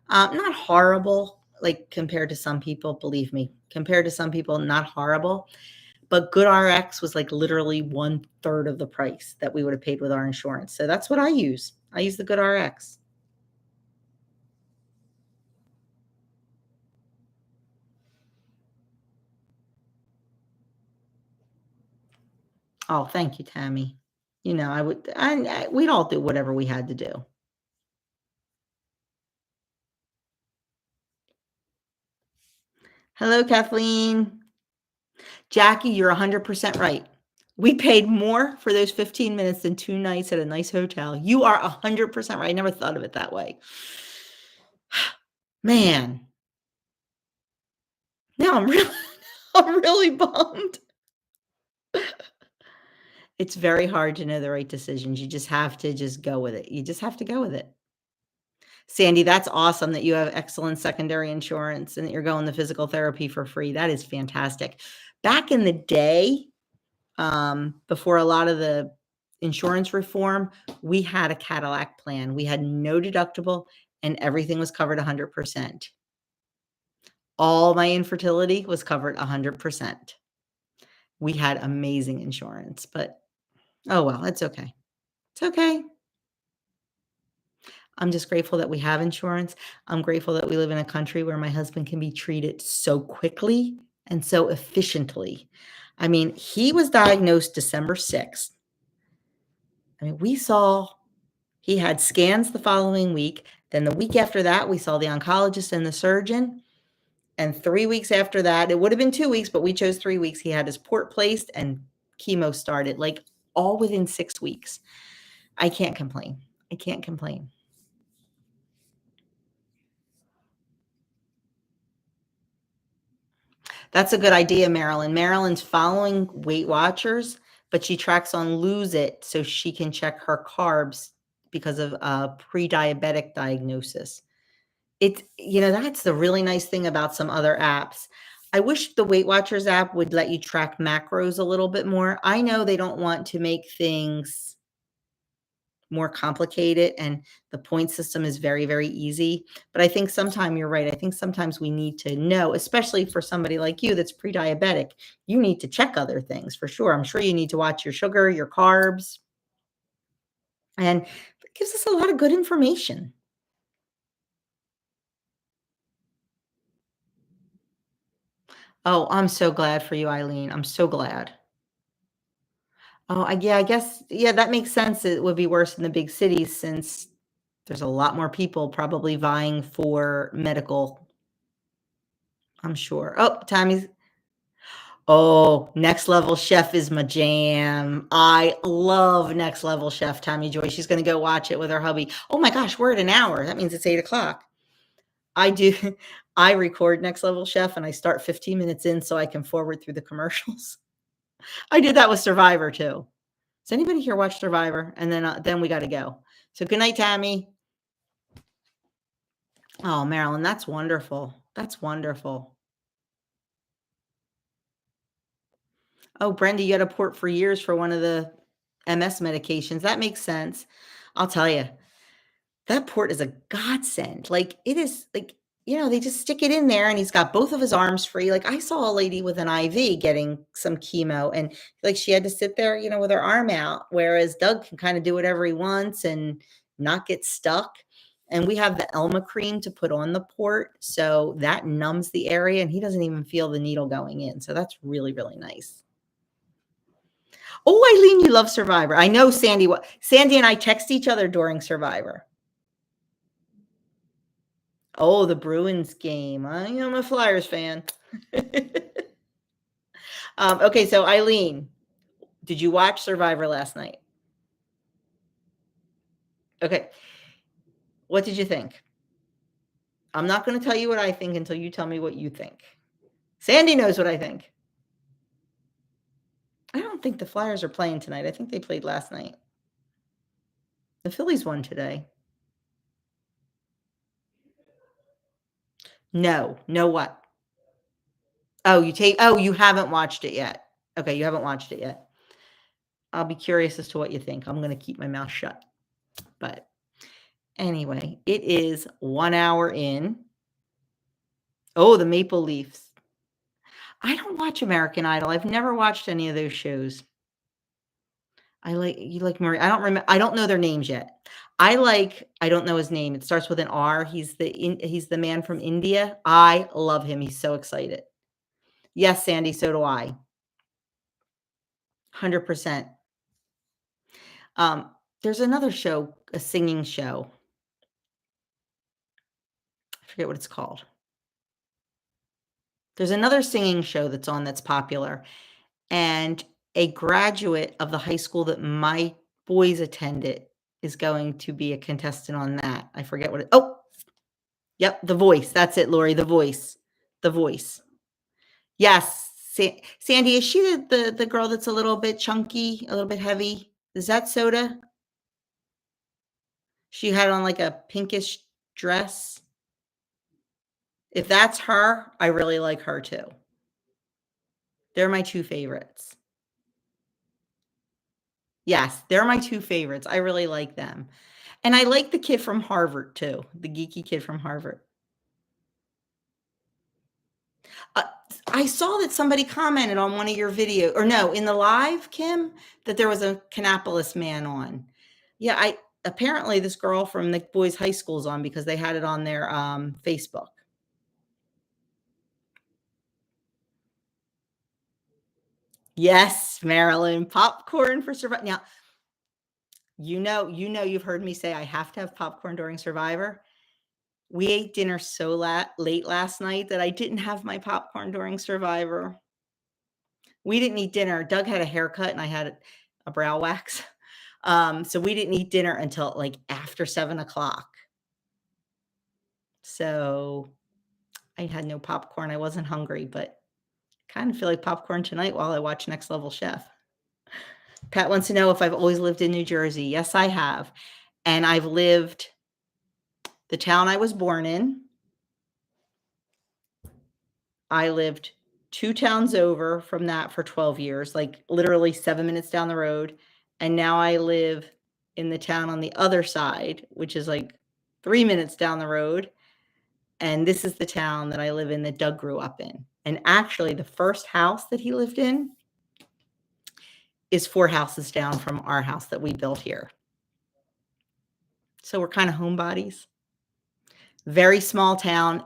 Not horrible, like compared to some people, believe me. Compared to some people, not horrible. But GoodRx was like literally 1/3 of the price that we would have paid with our insurance. So that's what I use. I use the GoodRx. Oh, thank you, Tammy. We'd all do whatever we had to do. Hello, Kathleen. Jackie, you're 100% right. We paid more for those 15 minutes than 2 nights at a nice hotel. You are 100% right. I never thought of it that way. Man. Now I'm really bummed. It's very hard to know the right decisions. You just have to just go with it. You just have to go with it. Sandy, that's awesome that you have excellent secondary insurance and that you're going to physical therapy for free. That is fantastic. Back in the day, before a lot of the insurance reform, we had a Cadillac plan. We had no deductible and everything was covered 100%. All my infertility was covered 100%. We had amazing insurance, but oh well, it's okay. It's okay. I'm just grateful that we have insurance. I'm grateful that we live in a country where my husband can be treated so quickly and so efficiently. I mean, he was diagnosed December 6th. I mean, he had scans the following week. Then the week after that, we saw the oncologist and the surgeon. And 3 weeks after that, it would have been 2 weeks, but we chose 3 weeks. He had his port placed and chemo started, like all within 6 weeks. I can't complain. That's a good idea, Marilyn. Marilyn's following Weight Watchers. but she tracks on Lose It so she can check her carbs because of pre-diabetic diagnosis. It's, that's the really nice thing about some other apps. I wish the Weight Watchers app would let you track macros a little bit more. I know they don't want to make things more complicated, and the point system is very, very easy. But I think sometimes you're right. I think sometimes we need to know, especially for somebody like you that's pre-diabetic, you need to check other things for sure. I'm sure you need to watch your sugar, your carbs, and it gives us a lot of good information. Oh, I'm so glad for you, Eileen. I'm so glad. Oh, yeah, I guess, yeah, that makes sense. It would be worse in the big cities since there's a lot more people probably vying for medical, I'm sure. Oh, Tammy's. Oh, Next Level Chef is my jam. I love Next Level Chef, Tammy Joy. She's going to go watch it with her hubby. Oh my gosh, we're at an hour. That means it's 8 o'clock. I do. I record Next Level Chef and I start 15 minutes in so I can forward through the commercials. I did that with Survivor too. Does anybody here watch Survivor? And then we got to go. So good night, Tammy. Oh, Marilyn, that's wonderful. That's wonderful. Oh, Brenda, you had a port for years for one of the MS medications. That makes sense. I'll tell you, that port is a godsend. Like, it is like, they just stick it in there and he's got both of his arms free. Like, I saw a lady with an IV getting some chemo and like she had to sit there, with her arm out, whereas Doug can kind of do whatever he wants and not get stuck. And we have the Elma cream to put on the port. So that numbs the area and he doesn't even feel the needle going in. So that's really, really nice. Oh, Eileen, you love Survivor. I know Sandy and I text each other during Survivor. Oh, the Bruins game. I'm a Flyers fan. Okay, so Eileen, did you watch Survivor last night? Okay. What did you think? I'm not going to tell you what I think until you tell me what you think. Sandy knows what I think. I don't think the Flyers are playing tonight. I think they played last night. The Phillies won today. No what? Oh, you haven't watched it yet. Okay, you haven't watched it yet. I'll be curious as to what you think. I'm going to keep my mouth shut. But anyway, it is 1 hour in. Oh, the Maple Leafs. I don't watch American Idol. I've never watched any of those shows. You like Murray. I don't remember. I don't know their names yet. I don't know his name. It starts with an R. He's the man from India. I love him. He's so excited. Yes, Sandy, so do I. 100%. There's another show, a singing show. I forget what it's called. There's another singing show that's on that's popular. And a graduate of the high school that my boys attended is going to be a contestant on that. I forget what yep, The Voice. That's it, Lori, The Voice. The Voice. Yes. Sandy, is she the girl that's a little bit chunky, a little bit heavy? Is that Soda? She had on like a pinkish dress. If that's her, I really like her too. They're my two favorites. Yes, they're my two favorites. I really like them. And I like the kid from Harvard too, the geeky kid from Harvard. I saw that somebody commented on one of your videos, or no, in the live, Kim, that there was a Kannapolis man on. Yeah, apparently this girl from the boys' high school's on because they had it on their Facebook. Yes, Marilyn, popcorn for Survivor. Now, you've heard me say I have to have popcorn during Survivor. We ate dinner so late last night that I didn't have my popcorn during Survivor. We didn't eat dinner. Doug had a haircut and I had a brow wax. So we didn't eat dinner until like after 7 o'clock. So I had no popcorn. I wasn't hungry, but kind of feel like popcorn tonight while I watch Next Level Chef. Pat wants to know if I've always lived in New Jersey. Yes, I have. And I've lived the town I was born in. I lived 2 towns over from that for 12 years, like literally 7 minutes down the road. And now I live in the town on the other side, which is like 3 minutes down the road. And this is the town that I live in that Doug grew up in. And actually, the first house that he lived in is 4 houses down from our house that we built here. So we're kind of homebodies. Very small town.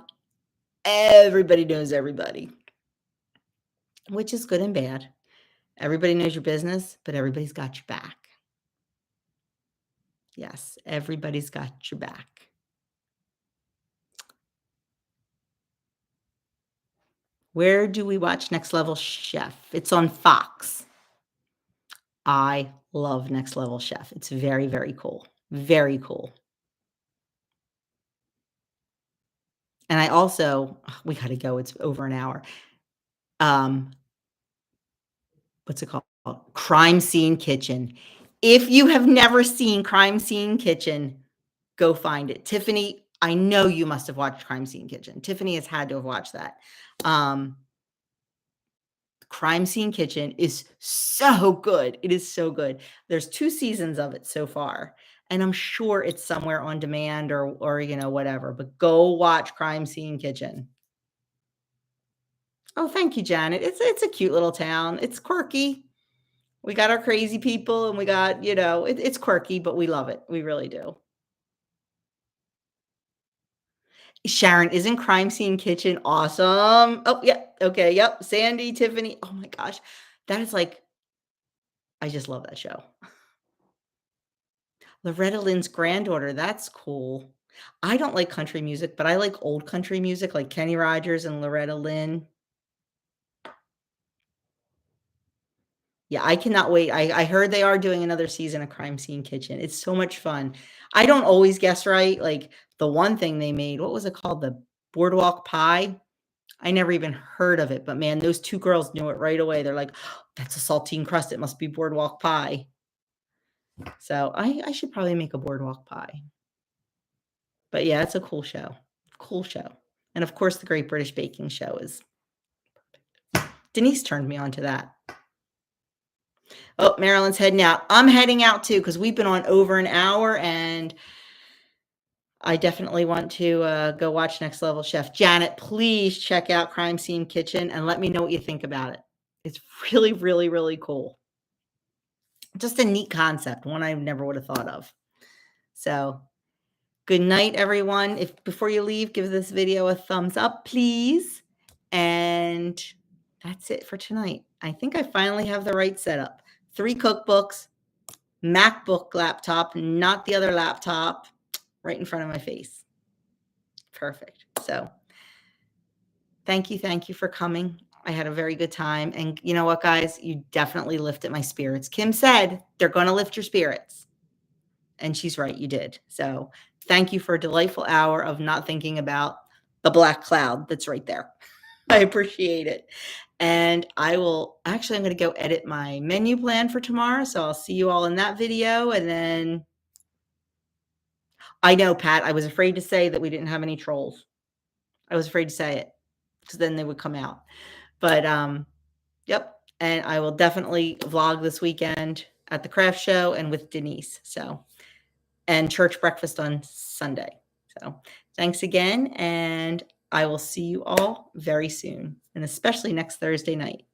Everybody knows everybody, which is good and bad. Everybody knows your business, but everybody's got your back. Yes, everybody's got your back. Where do we watch Next Level Chef? It's on Fox. I love Next Level Chef. It's very, very cool. Very cool. And I also, we got to go. It's over an hour. What's it called? Crime Scene Kitchen. If you have never seen Crime Scene Kitchen, go find it. Tiffany, I know you must have watched Crime Scene Kitchen. Tiffany has had to have watched that. Crime Scene Kitchen is so good. It is so good. There's 2 seasons of it so far, and I'm sure it's somewhere on demand or you know, whatever, but go watch Crime Scene Kitchen. Oh, thank you, Janet. It's a cute little town. It's quirky. We got our crazy people and we got, you know, it's quirky, but we love it. We really do. Sharon, isn't Crime Scene Kitchen awesome? Oh, yeah. Okay. Yep. Sandy, Tiffany. Oh my gosh. That is like, I just love that show. Loretta Lynn's granddaughter. That's cool. I don't like country music, but I like old country music like Kenny Rogers and Loretta Lynn. Yeah, I cannot wait. I heard they are doing another season of Crime Scene Kitchen. It's so much fun. I don't always guess right. Like the one thing they made, what was it called? The Boardwalk Pie. I never even heard of it, but man, those 2 girls knew it right away. They're like, oh, that's a saltine crust. It must be Boardwalk Pie. So I should probably make a Boardwalk Pie. But yeah, it's a cool show. Cool show. And of course, the Great British Baking Show is perfect. Denise turned me on to that. Oh, Marilyn's heading out. I'm heading out too because we've been on over an hour and I definitely want to go watch Next Level Chef. Janet, please check out Crime Scene Kitchen and let me know what you think about it. It's really, really, really cool. Just a neat concept, one I never would have thought of. So good night, everyone. If before you leave, give this video a thumbs up, please. And that's it for tonight. I think I finally have the right setup. 3 cookbooks, MacBook laptop, not the other laptop, right in front of my face. Perfect. So thank you for coming. I had a very good time. And you know what, guys? You definitely lifted my spirits. Kim said they're going to lift your spirits. And she's right, you did. So thank you for a delightful hour of not thinking about the black cloud that's right there. I appreciate it. And I will actually, I'm going to go edit my menu plan for tomorrow. So I'll see you all in that video. And then I know, Pat, I was afraid to say that we didn't have any trolls. I was afraid to say it because then they would come out. But yep. And I will definitely vlog this weekend at the craft show and with Denise. So, and church breakfast on Sunday. So thanks again. And I will see you all very soon, and especially next Thursday night.